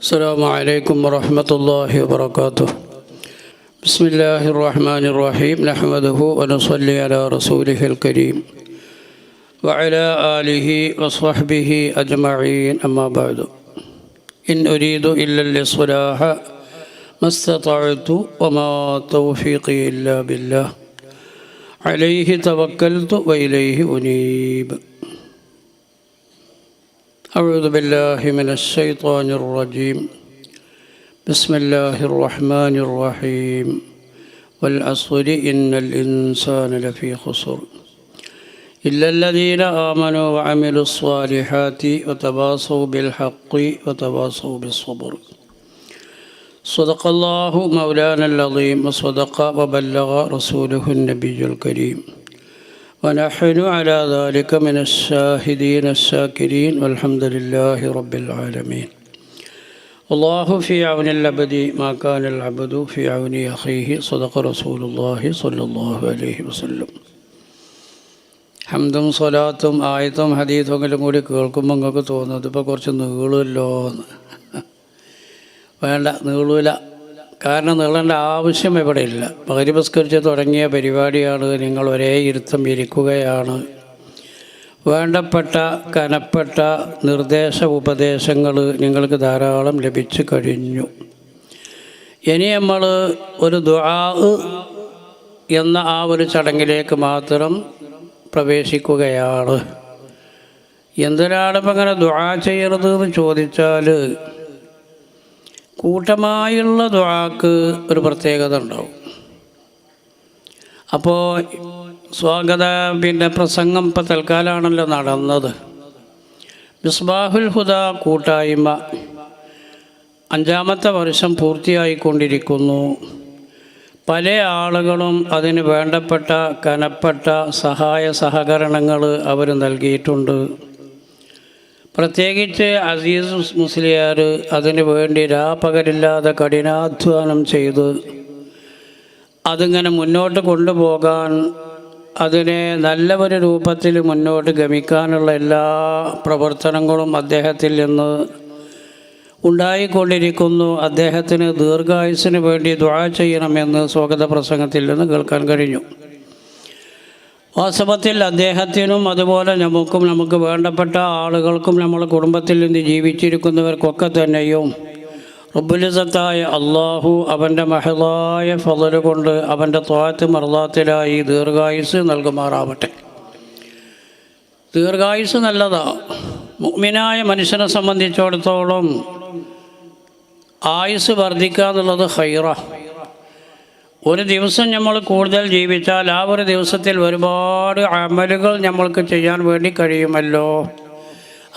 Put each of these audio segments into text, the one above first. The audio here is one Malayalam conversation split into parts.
السلام عليكم ورحمة الله وبركاته. بسم الله الرحمن الرحيم. نحمده ونصلي على رسوله الكريم وعلى آله وصحبه أجمعين. أما بعد، إن أريد إلا الإصلاح ما استطعت وما توفيقي إلا بالله عليه توكلت وإليه أنيب. أعوذ بالله من الشيطان الرجيم. بسم الله الرحمن الرحيم. والعصر إن الإنسان لفي خسر إلا الذين آمنوا وعملوا الصالحات وتواصوا بالحق وتواصوا بالصبر. صدق الله مولانا العظيم وصدق وبلغ رسوله النبي الكريم، ونحن على ذلك من الشاهدين الشاكرين والحمد لله رب العالمين. الله في عون العبد ما كان العبد في عون أخيه. صدق رسول الله صلى الله عليه وسلم. ഹംദും സ്വലാത്തും ആയത്തും ഹദീസും കൂടി കേൾക്കുമ്പോൾ നിങ്ങൾക്ക് തോന്നുന്നത് ഇപ്പോൾ കുറച്ച് നീളുമല്ലോ എന്ന്. വേണ്ട, നീളൂല. കാരണം നീളേണ്ട ആവശ്യം ഇവിടെ ഇല്ല. മഗ്‌രിബ് തുടങ്ങിയ പരിപാടിയാണ്. നിങ്ങൾ ഒരേ ഇരുത്തം ഇരിക്കുകയാണ്. വേണ്ടപ്പെട്ട കനപ്പെട്ട നിർദ്ദേശ ഉപദേശങ്ങൾ നിങ്ങൾക്ക് ധാരാളം ലഭിച്ചു കഴിഞ്ഞു. ഇനി നമ്മൾ ഒരു ദുആ എന്ന ആ ഒരു ചടങ്ങിലേക്ക് മാത്രം പ്രവേശിക്കുകയാണ്. എന്തിനാണ് ഇപ്പം ഇങ്ങനെ ദുആ ചെയ്യരുത് എന്ന് ചോദിച്ചാൽ, കൂട്ടമായുള്ള ദുആക്ക് ഒരു പ്രത്യേകത ഉണ്ടാവും. അപ്പോൾ പ്രസംഗം ഇപ്പോൾ തൽക്കാലമാണല്ലോ നടന്നത്. മിസ്ബാഹുൽ ഹുദ കൂട്ടായ്മ 5ാമത്തെ വർഷം പൂർത്തിയായിക്കൊണ്ടിരിക്കുന്നു. പല ആളുകളും അതിന് വേണ്ടപ്പെട്ട കനപ്പെട്ട സഹായ സഹകരണങ്ങൾ അവർ നൽകിയിട്ടുണ്ട്. പ്രത്യേകിച്ച് അസീസ് മുസ്ലിയാർ അതിനു വേണ്ടി രാപ്പകലില്ലാതെ കഠിനാധ്വാനം ചെയ്ത് അതിങ്ങനെ മുന്നോട്ട് കൊണ്ടുപോകാൻ, അതിനെ നല്ല ഒരു രൂപത്തിൽ മുന്നോട്ട് ഗമിക്കാനുള്ള എല്ലാ പ്രവർത്തനങ്ങളും അദ്ദേഹത്തിൽ നിന്ന് ഉണ്ടായിക്കൊണ്ടിരിക്കുന്നു. അദ്ദേഹത്തിന് ദീർഘായുസ്സിന് വേണ്ടി ദുആ ചെയ്യണമെന്ന് സ്വാഗത പ്രസംഗത്തിൽ നിന്ന് കേൾക്കാൻ കഴിഞ്ഞു. വാസ്തവത്തിൽ അദ്ദേഹത്തിനും അതുപോലെ നമുക്ക് വേണ്ടപ്പെട്ട ആളുകൾക്കും നമ്മുടെ കുടുംബത്തിൽ നിന്ന് ജീവിച്ചിരിക്കുന്നവർക്കൊക്കെ തന്നെയും റബ്ബുൽ ഇസ്സത്തായ അല്ലാഹു അവൻ്റെ മഹളായ ഫള് കൊണ്ട് അവൻ്റെ ത്വാഅത്ത് മർളാത്തിലായി ദീർഘായുസ് നൽകുമാറാവട്ടെ. ദീർഘായുസ് നല്ലതാണ്. മുഅ്മിനായ മനുഷ്യനെ സംബന്ധിച്ചിടത്തോളം ആയുസ് വർദ്ധിക്കുക എന്നുള്ളത് ഖൈറാണ്. ഒരു ദിവസം നമ്മൾ കൂടുതൽ ജീവിച്ചാൽ ആ ഒരു ദിവസത്തിൽ ഒരുപാട് അമലുകൾ നമ്മൾക്ക് ചെയ്യാൻ വേണ്ടി കഴിയുമല്ലോ.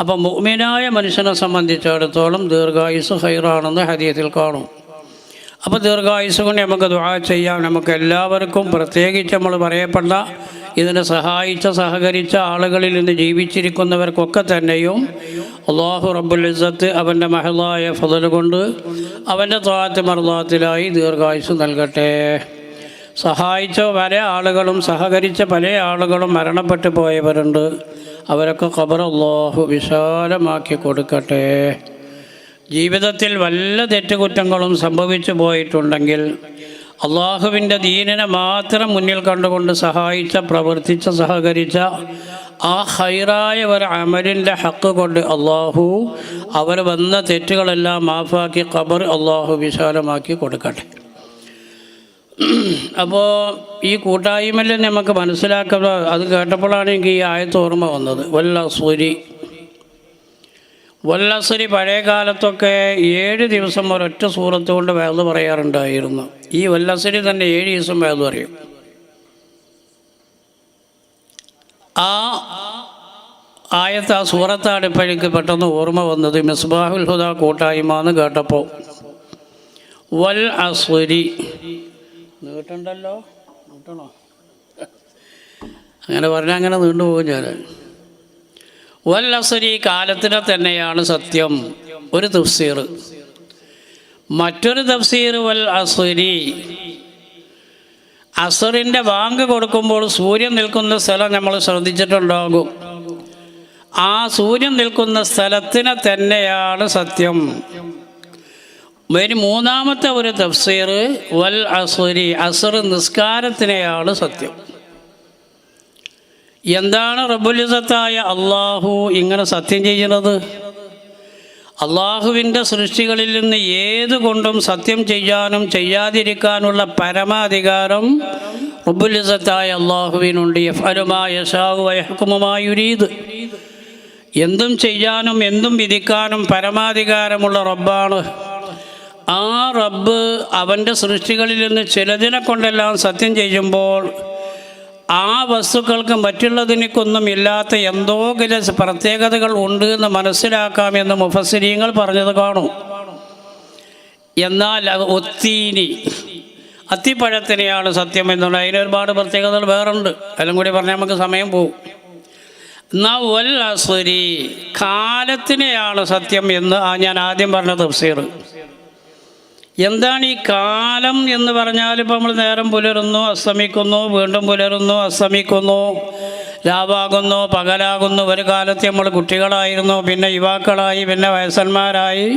അപ്പം മുഅ്മിനായ മനുഷ്യനെ സംബന്ധിച്ചിടത്തോളം ദീർഘായുസ് ഖൈറാണെന്ന് ഹദീസിൽ കാണും. അപ്പോൾ ദീർഘായുസ് കൊണ്ട് നമുക്ക് ദുആ ചെയ്യാം. നമുക്ക് എല്ലാവർക്കും, പ്രത്യേകിച്ച് നമ്മൾ പറയപ്പെട്ട ഇതിനെ സഹകരിച്ച ആളുകളിൽ നിന്ന് ജീവിച്ചിരിക്കുന്നവർക്കൊക്കെ തന്നെയും അല്ലാഹു റബ്ബുൽ ഇസ്സത്ത് അവൻ്റെ മഹളായ ഫള് കൊണ്ട് അവൻ്റെ ത്വാഅത്ത് മർളാത്തിലായി ദീർഘായുസ് നൽകട്ടെ. സഹായിച്ച പല ആളുകളും സഹകരിച്ച പല ആളുകളും മരണപ്പെട്ടു പോയവരുണ്ട്. അവരൊക്കെ ഖബർ അല്ലാഹു വിശാലമാക്കി കൊടുക്കട്ടെ. ജീവിതത്തിൽ വല്ല തെറ്റുകുറ്റങ്ങളും സംഭവിച്ചു പോയിട്ടുണ്ടെങ്കിൽ അള്ളാഹുവിൻ്റെ ദീനിനെ മാത്രം മുന്നിൽ കണ്ടുകൊണ്ട് സഹായിച്ച, പ്രവർത്തിച്ച, സഹകരിച്ച ആ ഖൈറായ ഒരു അമലിൻ്റെ ഹക്ക് കൊണ്ട് അള്ളാഹു അവർ വന്ന തെറ്റുകളെല്ലാം മാഫാക്കി ഖബർ അള്ളാഹു വിശാലമാക്കി കൊടുക്കട്ടെ. അപ്പോൾ ഈ കൂട്ടായ്മയിൽ നമുക്ക് മനസ്സിലാക്കുക, അത് കേട്ടപ്പോഴാണ് എനിക്ക് ഈ ആയത്ത് ഓർമ്മ വന്നത്. വല്ലസുരി പഴയ കാലത്തൊക്കെ 7 ദിവസം ഒരൊറ്റ സൂറത്ത് കൊണ്ട് വഅദ് പറയാറുണ്ടായിരുന്നു. ഈ വല്ലസുരി തന്നെ 7 ദിവസം വഅദ് പറയും. ആ ആയത്ത്, ആ സൂറത്താണ് ഇപ്പോൾ എനിക്ക് പെട്ടെന്ന് ഓർമ്മ വന്നത്. മിസ്ബാഹുൽ ഹുദ കൂട്ടായ്മ എന്ന് കേട്ടപ്പോൾ. വൽ അസ്രി നീട്ടണ്ടല്ലോ, നീട്ടണോ? അങ്ങനെ പറഞ്ഞാൽ അങ്ങനെ നീണ്ടുപോകും ഞാൻ. വൽ അസ്രി കാലത്തിനെ തന്നെയാണ് സത്യം, ഒരു തഫ്സീർ. മറ്റൊരു തഫ്സീർ വൽ അസ്രി, അസ്റിൻ്റെ ബാങ്ക് കൊടുക്കുമ്പോൾ സൂര്യൻ നിൽക്കുന്ന സ്ഥലം നമ്മൾ ശ്രദ്ധിച്ചിട്ടുണ്ടാകും. ആ സൂര്യൻ നിൽക്കുന്ന സ്ഥലത്തിനെ തന്നെയാണ് സത്യം. ഇനി മൂന്നാമത്തെ ഒരു തഫ്സീർ വൽ അസ്രി, അസ്ർ നിസ്കാരത്തിനെയാണ് സത്യം. എന്താണ് റബ്ബുൽ ഇസ്സത്തായ അള്ളാഹു ഇങ്ങനെ സത്യം ചെയ്യുന്നത്? അള്ളാഹുവിൻ്റെ സൃഷ്ടികളിൽ നിന്ന് ഏതുകൊണ്ടും സത്യം ചെയ്യാനും ചെയ്യാതിരിക്കാനുള്ള പരമാധികാരം റബ്ബുൽ ഇസ്സത്തായ അള്ളാഹുവിനുണ്ട്. യഫ്അലു മാ യശാഉ വയഹ്കുമു മാ യുരീദ്. എന്തും ചെയ്യാനും എന്തും വിധിക്കാനും പരമാധികാരമുള്ള റബ്ബാണ്. ആ റബ്ബ് അവൻ്റെ സൃഷ്ടികളിൽ നിന്ന് ചിലതിനെ കൊണ്ടെല്ലാം സത്യം ചെയ്യുമ്പോൾ ആ വസ്തുക്കൾക്ക് മറ്റുള്ളതിനൊന്നും ഇല്ലാത്ത എന്തോ ചില പ്രത്യേകതകൾ ഉണ്ട് എന്ന് മനസ്സിലാക്കാമെന്ന് മുഫസ്സിരീങ്ങൾ പറഞ്ഞത് കാണും. എന്നാൽ ഒത്തീനി, അത്തിപ്പഴത്തിനെയാണ് സത്യം എന്നുള്ളത്. അതിനൊരുപാട് പ്രത്യേകതകൾ വേറുണ്ട്, എല്ലാം കൂടി പറഞ്ഞാൽ നമുക്ക് സമയം പോകും. എന്നാൽ വൽ അസ്രി, കാലത്തിനെയാണ് സത്യം എന്ന് ഞാൻ ആദ്യം പറഞ്ഞ തഫ്സീർ. എന്താണ് ഈ കാലം എന്ന് പറഞ്ഞാൽ, ഇപ്പോൾ നമ്മൾ നേരം പുലരുന്നു, അസ്തമിക്കുന്നു, വീണ്ടും പുലരുന്നു, അസ്തമിക്കുന്നു, രാവാകുന്നു, പകലാകുന്നു. ഒരു കാലത്ത് നമ്മൾ കുട്ടികളായിരുന്നു, പിന്നെ യുവാക്കളായി, പിന്നെ വയസ്സന്മാരായി,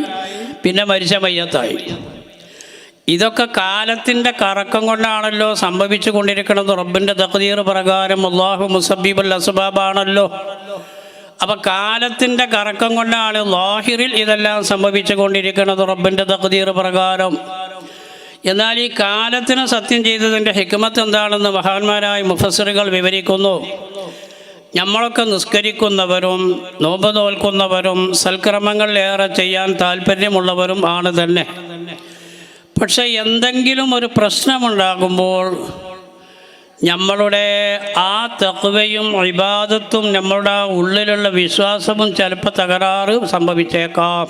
പിന്നെ മരിച്ച മയ്യത്തായി. ഇതൊക്കെ കാലത്തിൻ്റെ കറക്കം കൊണ്ടാണല്ലോ സംഭവിച്ചു കൊണ്ടിരിക്കുന്നത്. റബ്ബിൻ്റെ തഖ്ദീർ പ്രകാരം അല്ലാഹു മുസബ്ബിബുൽ അസ്ബാബാണല്ലോ. അപ്പം കാലത്തിൻ്റെ കറക്കം കൊണ്ടാണ് ലാഹിറിൽ ഇതെല്ലാം സംഭവിച്ചു കൊണ്ടിരിക്കുന്നത് റബ്ബിൻ്റെ തഖ്ദീർ പ്രകാരം. എന്നാൽ ഈ കാലത്തിന് സത്യം ചെയ്തതിൻ്റെ ഹിക്മത്ത് എന്താണെന്ന് മഹാന്മാരായ മുഫസ്സിറുകൾ വിവരിക്കുന്നു. നമ്മളൊക്കെ നിസ്കരിക്കുന്നവരും നോമ്പ് നോൽക്കുന്നവരും സൽക്രമങ്ങളിലേറെ ചെയ്യാൻ താല്പര്യമുള്ളവരും ആണ് തന്നെ. പക്ഷെ എന്തെങ്കിലും ഒരു പ്രശ്നമുണ്ടാകുമ്പോൾ നമ്മളുടെ ആ തഖ്വയും ഇബാദത്തും നമ്മളുടെ ഉള്ളിലുള്ള വിശ്വാസവും ചിലപ്പോൾ തകരാറ് സംഭവിച്ചേക്കാം.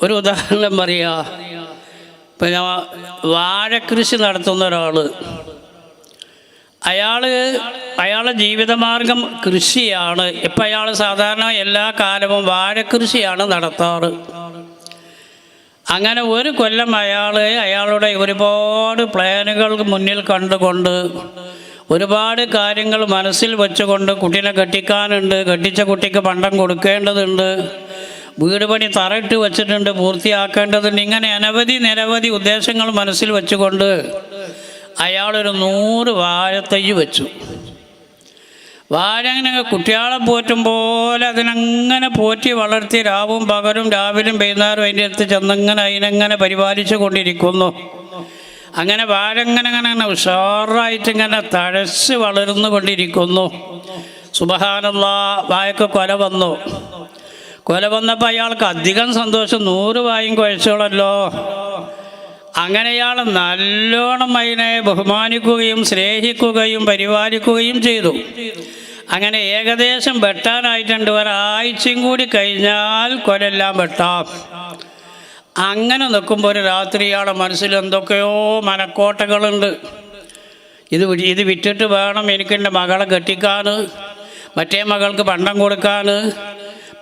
ഒരു ഉദാഹരണം പറയാം. പിന്നെ വാഴക്കൃഷി നടത്തുന്ന ഒരാൾ, അയാളുടെ ജീവിതമാർഗം കൃഷിയാണ്. ഇപ്പം അയാൾ സാധാരണ എല്ലാ കാലവും വാഴക്കൃഷിയാണ് നടത്താറ്. അങ്ങനെ ഒരു കൊല്ലം അയാളുടെ ഒരുപാട് പ്ലാനുകൾ മുന്നിൽ കണ്ടുകൊണ്ട് ഒരുപാട് കാര്യങ്ങൾ മനസ്സിൽ വെച്ചുകൊണ്ട് കുട്ടീനെ കെട്ടിക്കാനുണ്ട്, കെട്ടിച്ച കുട്ടിക്ക് പണ്ടം കൊടുക്കേണ്ടതുണ്ട്, വീട് പണി തറയിട്ട് വച്ചിട്ടുണ്ട്, പൂർത്തിയാക്കേണ്ടതുണ്ട്. ഇങ്ങനെ നിരവധി ഉദ്ദേശങ്ങൾ മനസ്സിൽ വെച്ചുകൊണ്ട് അയാളൊരു 100 വാഴത്തൈ വെച്ചു. വാഴ അങ്ങനെ കുട്ടികളെ പോറ്റും പോലെ അതിനങ്ങനെ പോറ്റി വളർത്തി രാവും പകലും രാവിലെയും വൈകുന്നേരം അതിൻ്റെ അടുത്ത് ചെന്നങ്ങനെ അതിനെങ്ങനെ പരിപാലിച്ചു കൊണ്ടിരിക്കുന്നു. അങ്ങനെ വാഴ അങ്ങനെ ഉഷാറായിട്ടിങ്ങനെ തഴച്ച് വളർന്നു കൊണ്ടിരിക്കുന്നു. സുബ്ഹാനല്ലാഹ്, വാഴക്ക് കൊല വന്നപ്പോൾ അയാൾക്ക് അധികം സന്തോഷം. 100 വായും കുഴച്ചോളല്ലോ. അങ്ങനെ അയാൾ നല്ലോണം അതിനെ ബഹുമാനിക്കുകയും സ്നേഹിക്കുകയും പരിപാലിക്കുകയും ചെയ്തു. അങ്ങനെ ഏകദേശം വെട്ടാനായിട്ടുണ്ട്. ഒരാഴ്ചയും കൂടി കഴിഞ്ഞാൽ കൊലെല്ലാം വെട്ടാം. അങ്ങനെ നിൽക്കുമ്പോൾ ഒരു രാത്രി ഇയാളുടെ മനസ്സിൽ എന്തൊക്കെയോ മനക്കോട്ടകളുണ്ട്. ഇത് വിറ്റിട്ട് വേണം എനിക്ക് എൻ്റെ മകളെ കെട്ടിക്കാൻ, മറ്റേ മകൾക്ക് പണ്ടം കൊടുക്കാൻ,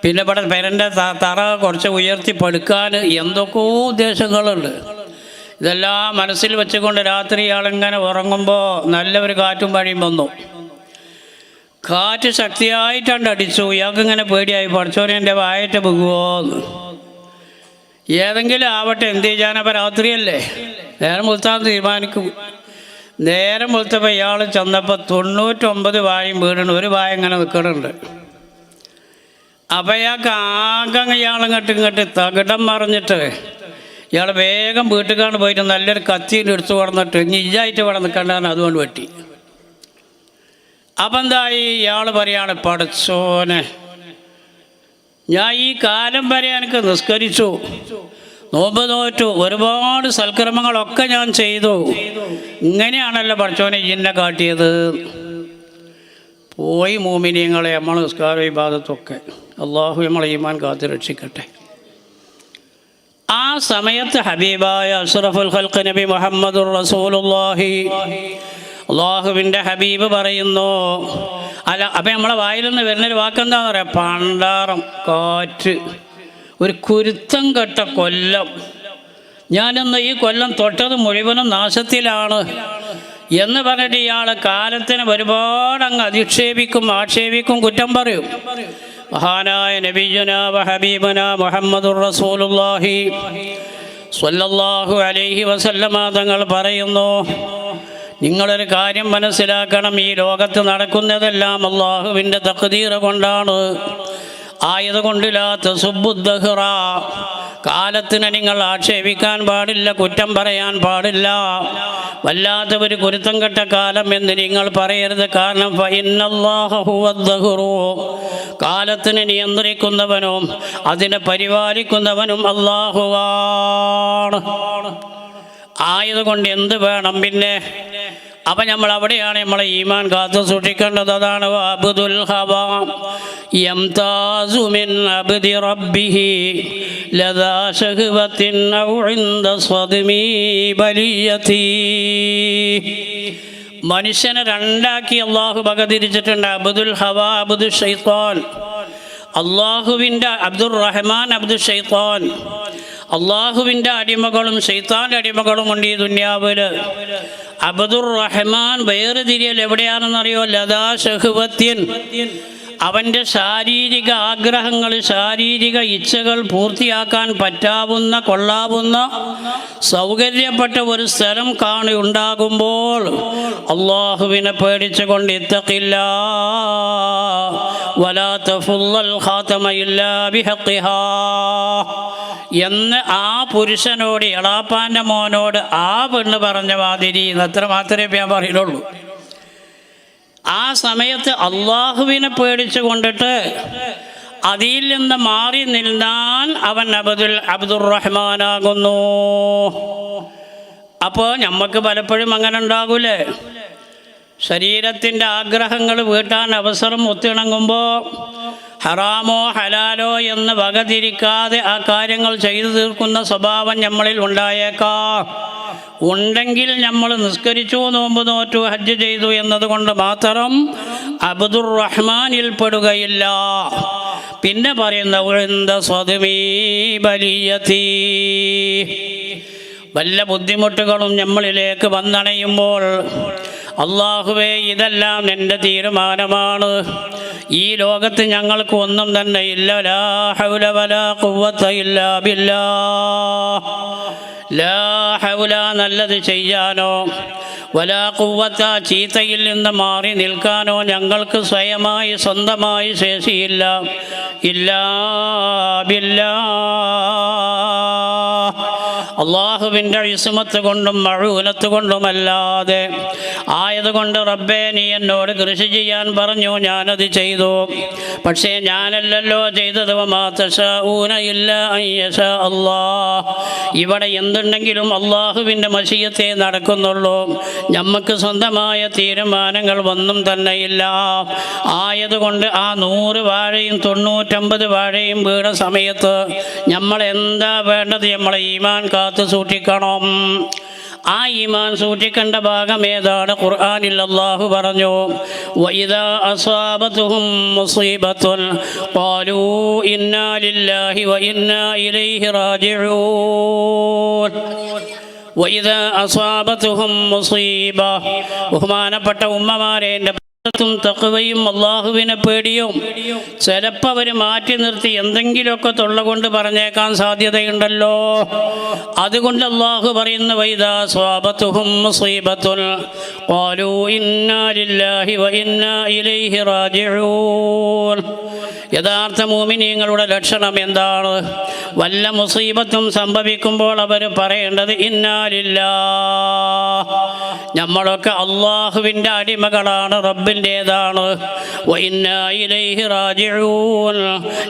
പിന്നെ ഇവിടെ പെരൻ്റെ തറ കുറച്ച് ഉയർത്തി പടുക്കാൻ, എന്തൊക്കെയോ ഉദ്ദേശങ്ങളുണ്ട്. ഇതെല്ലാം മനസ്സിൽ വെച്ചുകൊണ്ട് രാത്രി ഇയാളിങ്ങനെ ഉറങ്ങുമ്പോൾ നല്ലൊരു കാറ്റും മഴയും വന്നു. കാറ്റ് ശക്തിയായിട്ടാണ്ട് അടിച്ചു. ഇയാൾക്കിങ്ങനെ പേടിയായി, പഠിച്ചോനെ എൻ്റെ വായറ്റ് പോകുമോന്ന്. ഏതെങ്കിലും ആവട്ടെ, എന്ത് ചെയ്യാനപ്പോൾ രാത്രിയല്ലേ, നേരം വെളുത്താൻ തീരുമാനിക്കും. നേരം വെളുത്തപ്പോൾ ഇയാൾ ചെന്നപ്പോൾ 99 വാഴയും വീടുണ്ട്, ഒരു വായ ഇങ്ങനെ നിൽക്കണുണ്ട്. അപ്പം ഇയാൾക്ക് ഇങ്ങോട്ട് തകിടം മറിഞ്ഞിട്ട് ഇയാൾ വേഗം വീട്ടുകാണ്ട് പോയിട്ട് നല്ലൊരു കത്തിയിൽ എടുത്തു കൊടുന്നിട്ട് ഇനി ഇല്ലായിട്ട് ഇവിടെ നിൽക്കേണ്ടതാണ്, അതുകൊണ്ട് വെട്ടി. അപ്പം എന്തായി, ഇയാൾ പറയാണ്, പടച്ചോനെ ഞാൻ ഈ കാലം വരെ എനിക്ക് നിസ്കരിച്ചു, നോമ്പ് നോറ്റു, ഒരുപാട് സൽക്കർമ്മങ്ങളൊക്കെ ഞാൻ ചെയ്തു, ഇങ്ങനെയാണല്ലോ പടച്ചോനെ ഇന്നെ കാട്ടിയത്. പോയി മോമിനിയങ്ങളെ, നമ്മൾ നിസ്കാര ഇബാദത്തൊക്കെ. അള്ളാഹു നമ്മളെ ഈമാൻ കാത്ത് രക്ഷിക്കട്ടെ. ആ സമയത്ത് ഹബീബായ അഷ്റഫുൽ ഖൽഖ് നബി മുഹമ്മദുർ റസൂലുള്ളാഹി, അള്ളാഹുവിൻ്റെ ഹബീബ് പറയുന്നു, അപ്പം നമ്മളെ വായിൽ നിന്ന് വരുന്നൊരു വാക്കെന്താണെന്ന് പറയാം, പണ്ടാറം കാറ്റ്, ഒരു കുരുത്തം കെട്ട കൊല്ലം, ഞാനിന്ന് ഈ കൊല്ലം തൊട്ടത് മുഴുവനും നാശത്തിലാണ് എന്ന് പറഞ്ഞിട്ട് ഇയാൾ കാലത്തിന് ഒരുപാട് അങ്ങ് അധിക്ഷേപിക്കും, ആക്ഷേപിക്കും, കുറ്റം പറയും. മഹാനായ നബിയുനാ വ ഹബീബുനാ മുഹമ്മദുർ റസൂലുള്ളാഹി സ്വല്ലല്ലാഹു അലൈഹി വസല്ലമ തങ്ങൾ പറയുന്നു, നിങ്ങളൊരു കാര്യം മനസ്സിലാക്കണം, ഈ ലോകത്ത് നടക്കുന്നതെല്ലാം അള്ളാഹുവിൻ്റെ തഖ്ദീർ കൊണ്ടാണ്. ആയതുകൊണ്ട് ലാ തസുബ്ബുദ്ദഹ്റ, കാലത്തിനെ നിങ്ങൾ ആക്ഷേപിക്കാൻ പാടില്ല, കുറ്റം പറയാൻ പാടില്ല. വല്ലാത്തവർ കുരുത്തം കെട്ട കാലം എന്ന് നിങ്ങൾ പറയരുത്. കാരണം ഫഇന്നല്ലാഹ ഹുവദ്ദഹ്റു, കാലത്തിനെ നിയന്ത്രിക്കുന്നവനും അതിനെ പരിപാലിക്കുന്നവനും അല്ലാഹുവാണ്. ആയതുകൊണ്ട് എന്ത് വേണം പിന്നെ? അപ്പം നമ്മൾ അവിടെയാണ് നമ്മളെ ഈമാൻ കാത്തു സൂക്ഷിക്കേണ്ടത്. അതാണ് അബ്ദുൽ ഹവാ യംതാസു മിൻ അബ്ദി റബ്ബിഹി ലദാ ശഹ്വത്തിൻ ഔ ഇൻദ സ്വദ്മി ബലിയതി. മനുഷ്യനെ രണ്ടാക്കി അള്ളാഹു വകതിരിച്ചിട്ടുണ്ട്. അബ്ദുൽ ഹവാ, അബ്ദുൽ ശൈത്താൻ. അള്ളാഹുവിൻ്റെ അബ്ദുർ റഹ്മാൻ, അബ്ദുൽ ശൈത്താൻ. അള്ളാഹുവിൻ്റെ അടിമകളും ശൈത്താൻ്റെ അടിമകളും ഉണ്ട് ഈ ദുനിയാവിൽ. അബ്ദുർ റഹ്മാൻ വേർതിരിയൽ എവിടെയാണെന്നറിയോ? ലദാ ശഹ്വത്തിൻ, അവൻ്റെ ശാരീരിക ആഗ്രഹങ്ങൾ, ശാരീരിക ഇച്ഛകൾ പൂർത്തിയാക്കാൻ പറ്റാവുന്ന, കൊള്ളാവുന്ന, സൗകര്യപ്പെട്ട ഒരു സ്ഥലം ഉണ്ടാകുമ്പോൾ അള്ളാഹുവിനെ പേടിച്ചുകൊണ്ട് ഇത്തഖില്ലാ വലാ തഫുല്ലൽ ഖാതമ ഇല്ലാ ബിഹഖിഹാ എന്ന് ആ പുരുഷനോട്, എളാപ്പാൻ്റെ മോനോട് ആ പെണ്ണ് പറഞ്ഞ മാതിരി അത്ര മാത്രമേ ഞാൻ പറയുള്ളൂ. ആ സമയത്ത് അള്ളാഹുവിനെ പേടിച്ചു കൊണ്ടിട്ട് അതിൽ നിന്ന് മാറി നിന്നാൽ അവൻ അബ്ദുർ റഹ്മാനാകുന്നു. അപ്പോൾ നമുക്ക് പലപ്പോഴും അങ്ങനെ ഉണ്ടാകൂലേ? ശരീരത്തിൻ്റെ ആഗ്രഹങ്ങൾ വീട്ടാൻ അവസരം ഒത്തിണങ്ങുമ്പോൾ ഹറാമോ ഹലാലോ എന്ന് വകതിരിക്കാതെ ആ കാര്യങ്ങൾ ചെയ്തു തീർക്കുന്ന സ്വഭാവം നമ്മളിൽ ഉണ്ടായേക്കാം. ഉണ്ടെങ്കിൽ നമ്മൾ നിസ്കരിച്ചു, നോമ്പ് നോറ്റു, ഹജ്ജ് ചെയ്തു എന്നതുകൊണ്ട് മാത്രം അബ്ദുർ റഹ്മാനിൽ പെടുകയില്ല. പിന്നെ പറയുന്ന സ്വദ്മി ബലിയതി, വല്ല ബുദ്ധിമുട്ടുകളും നമ്മളിലേക്ക് വന്നണയുമ്പോൾ അള്ളാഹുവേ ഇതെല്ലാം എൻ്റെ തീരുമാനമാണ്, ഈ ലോകത്ത് ഞങ്ങൾക്ക് ഒന്നും തന്നെ ഇല്ല, ലാ ഹൗല വലാ ഖുവത ഇല്ലാ ബില്ലാഹ്, ലാ ഹൗല നല്ലത് ചെയ്യാനോ വലാ ഖുവത ചീത്തയിൽ നിന്ന് മാറി നിൽക്കാനോ ഞങ്ങൾക്ക് സ്വയമായി സ്വന്തമായി ശേഷിയില്ല, ഇല്ലാ ബില്ലാഹ്, അള്ളാഹുവിൻ്റെ ഇസ്മത്ത് കൊണ്ടും മഅൂനത്ത് കൊണ്ടുമല്ലാതെ. ആയതുകൊണ്ട് റബ്ബേ നീ എന്നോട് കൃഷി ചെയ്യാൻ പറഞ്ഞു, ഞാനത് ചെയ്തു. പക്ഷേ ഞാനല്ലല്ലോ ചെയ്തത്. വമാ തശാഊന ഇല്ലാ അൻ യശാ അല്ലാഹ്, ഇവിടെ എന്തുണ്ടെങ്കിലും അള്ളാഹുവിൻ്റെ മശിയത്തെ നടക്കുന്നുള്ളൂ. നമുക്ക് സ്വന്തമായ തീരുമാനങ്ങൾ ഒന്നും തന്നെയില്ല. ആയതുകൊണ്ട് ആ 100 വാഴയും 99 വാഴയും വീണ സമയത്ത് നമ്മൾ എന്താ വേണ്ടത്? നമ്മളെ ഈമാൻ കാത്തു സൂക്ഷിക്കണം. ആ ഈമാൻ സൂക്ഷിക്കേണ്ട ഭാഗം ഏതാണ്? ഖുർആനിൽ അല്ലാഹു പറഞ്ഞു, വഇദാ അസാബതുഹും മുസീബത്തുൻ ഖാലൂ ഇന്നാ ലില്ലാഹി വഇന്നാ ഇലൈഹി റാജിഊൻ. വഇദാ അസാബതുഹും മുസീബ, ബഹുമാനപ്പെട്ട ഉമ്മമാരെ, എൻ്റെ തഖ്വയും അള്ളാഹുവിനെ പേടിയും ചിലപ്പോൾ അവർ മാറ്റി നിർത്തി എന്തെങ്കിലുമൊക്കെ തൊള്ള കൊണ്ട് പറഞ്ഞേക്കാൻ സാധ്യതയുണ്ടല്ലോ. അതുകൊണ്ട് അള്ളാഹു പറയുന്നു, വഇദാ അസ്വാബതുഹും മുസീബത്തുൻ ഖാലൂ ഇന്നാ ലില്ലാഹി വഇന്നാ ഇലൈഹി റാജിഊൻ. യഥാർത്ഥ മുഅ്മിനീങ്ങളുടെ ലക്ഷണം എന്താണ്? വല്ല മുസീബത്തും സംഭവിക്കുമ്പോൾ അവർ പറയേണ്ടത് ഇന്നാ ലില്ലാഹ്, നമ്മളൊക്കെ അള്ളാഹുവിൻ്റെ അടിമകളാണ്, റബ്ബിൻ്റേതാണ്. വഇന്നാ ഇലൈഹി റാജിഊൻ,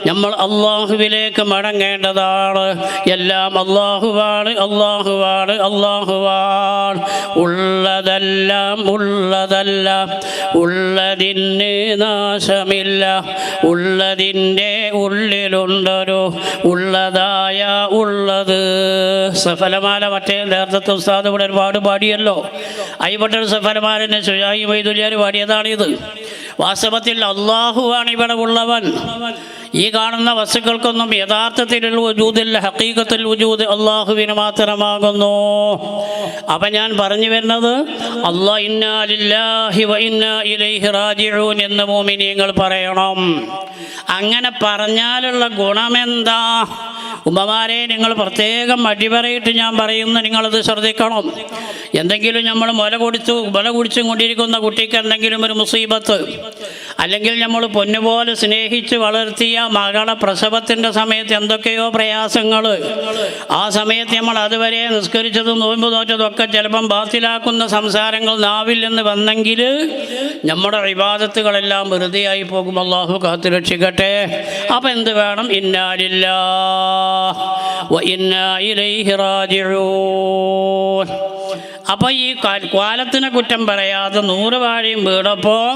നമ്മൾ അള്ളാഹുവിലേക്ക് മടങ്ങേണ്ടതാണ്. എല്ലാം അള്ളാഹുവാണ്, അള്ളാഹുവാണ്, അള്ളാഹുവാണ്. ഉള്ളതെല്ലാം ഉള്ളതല്ല, ഉള്ളതിന് നാശമില്ല, ഉള്ളതിൻ്റെ ഉള്ളിലുണ്ടൊരു ഉള്ളതായ ഉള്ളത്. സഫലമാല മറ്റേ നേരത്തെ ഉസ്താദ് ഇവിടെ ഒരുപാട് പാടിയല്ലോ. അയ്യപ്പെട്ടൊരു സഫലമാലനെ ശുജായി വൈദുല്യാർ പാടിയതാണിത്. വാസ്തവത്തിൽ അള്ളാഹുവാണ് ഇവിടെ ഉള്ളവൻ. ഈ കാണുന്ന വസ്തുക്കൾക്കൊന്നും യഥാർത്ഥത്തിലുള്ള വജൂദില്ല, ഹഖീഖത്തുൽ വജൂദ് അള്ളാഹുവിന് മാത്രമാകുന്നു. അപ്പം ഞാൻ പറഞ്ഞു വരുന്നത്, അല്ലാഹ് ഇന്നാ ലില്ലാഹി വ ഇന്നാ ഇലൈഹി റാജിഊൻ എന്ന് മുഅ്മിനീങ്ങൾ പറയണം. അങ്ങനെ പറഞ്ഞാലുള്ള ഗുണമെന്താ? ഉമ്മമാരെ നിങ്ങൾ പ്രത്യേകം അടിവരയിട്ട് ഞാൻ പറയുന്നു, നിങ്ങളത് ശ്രദ്ധിക്കണം. എന്തെങ്കിലും നമ്മൾ മുല കുടിച്ചും കൊണ്ടിരിക്കുന്ന കുട്ടിക്ക് എന്തെങ്കിലും ഒരു മുസീബത്ത്, അല്ലെങ്കിൽ നമ്മൾ പൊന്നുപോലെ സ്നേഹിച്ച് വളർത്തിയ മകളെ പ്രസവത്തിൻ്റെ സമയത്ത് എന്തൊക്കെയോ പ്രയാസങ്ങൾ, ആ സമയത്ത് നമ്മൾ അതുവരെ നിസ്കരിച്ചതും നോമ്പ് നോറ്റതൊക്കെ ചിലപ്പം ബാത്തിലാക്കുന്ന സംസാരങ്ങൾ നാവിൽ നിന്ന് വന്നെങ്കിൽ നമ്മുടെ ഇബാദത്തുകളെല്ലാം വെറുതെയായി പോകും. അല്ലാഹു കാത്തു രക്ഷിക്കട്ടെ. അപ്പം എന്ത് വേണം? ഇന്നാ ലില്ലാഹി വ ഇന്നാ ഇലൈഹി റാജിഊൻ. അപ്പോൾ ഈ കാലത്തിനെ കുറ്റം പറയാതെ 100 വാഴയും വീണപ്പോൾ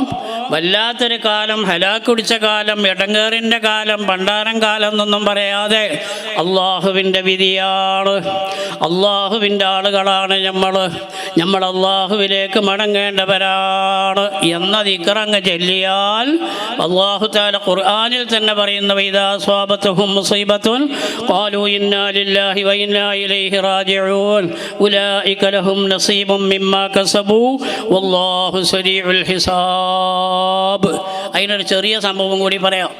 വല്ലാത്തൊരു കാലം, ഹലാക്ക് കുടിച്ച കാലം, ഇടങ്ങേറിൻ്റെ കാലം, പണ്ടാരം കാലം എന്നൊന്നും പറയാതെ അള്ളാഹുവിൻ്റെ വിധിയാണ്, അള്ളാഹുവിൻ്റെ ആളുകളാണ് നമ്മൾ അള്ളാഹുവിലേക്ക് മടങ്ങേണ്ടവരാണ് എന്ന ദിക്റങ്ങ് ചൊല്ലിയാൽ അള്ളാഹു തആല ഖുർആനിൽ തന്നെ പറയുന്ന വഇദാ അസ്വാബത്തുഹും മുസീബത്തുൻ ഖാലൂ ഇന്നാ ലില്ലാഹി വ ഇന്നാ ഇലൈഹി റാജിഊൻ ഉലൈക ലഹും നസീബും മിമ്മാ കസബൂ വല്ലാഹു സരീഉൽ ഹിസാബ്. അതിനൊരു ചെറിയ സംഭവം കൂടി പറയാം.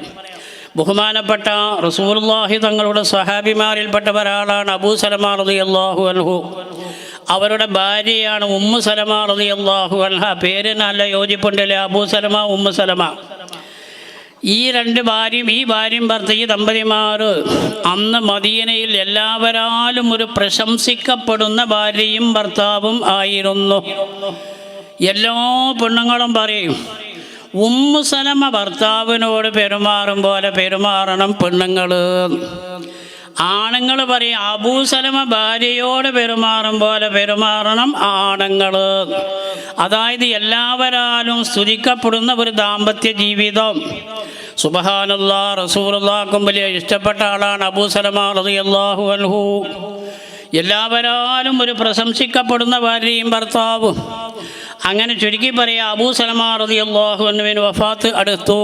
ബഹുമാനപ്പെട്ട റസൂലുള്ളാഹി തങ്ങളുടെ സ്വഹാബിമാരിൽപ്പെട്ട ഒരാളാണ് അബൂ സലമ റളിയല്ലാഹു അൻഹു. അവരുടെ ഭാര്യയാണ് ഉമ്മു സലമ റളിയല്ലാഹു അൻഹ. പേര് നല്ല യോജിപ്പുണ്ടല്ലേ, അബൂ സലമ ഉമ്മു സലമ. ഈ ഭാര്യയും ഭർത്ത ഈ ദമ്പതിമാർ അന്ന് മദീനയിൽ എല്ലാവരാലും ഒരു പ്രശംസിക്കപ്പെടുന്ന ഭാര്യയും ഭർത്താവും ആയിരുന്നു. എല്ലാ പെണ്ണുങ്ങളും പറയും, ഉമ്മു സലമ ഭർത്താവിനോട് പെരുമാറും പോലെ പെരുമാറണം പെണ്ണുങ്ങൾ. ആണുങ്ങൾ പറയും, അബൂ സലമ ഭാര്യയോട് പെരുമാറും പോലെ പെരുമാറണം ആണുങ്ങൾ. അതായത് എല്ലാവരാലും സ്തുതിക്കപ്പെടുന്ന ഒരു ദാമ്പത്യ ജീവിതം. സുബ്ഹാനല്ലാഹ്, റസൂലുള്ളാഹിക്കും വലിയ ഇഷ്ടപ്പെട്ട ആളാണ് അബൂ സലമ റളിയല്ലാഹു അൻഹു. എല്ലാവരാലും ഒരു പ്രശംസിക്കപ്പെടുന്ന ഭാര്യയും ഭർത്താവും. അങ്ങനെ ചുരുക്കി പറയാം, അബൂ സലമ റളിയല്ലാഹു അൻഹുവിന് വഫാത്ത് അടുത്തു.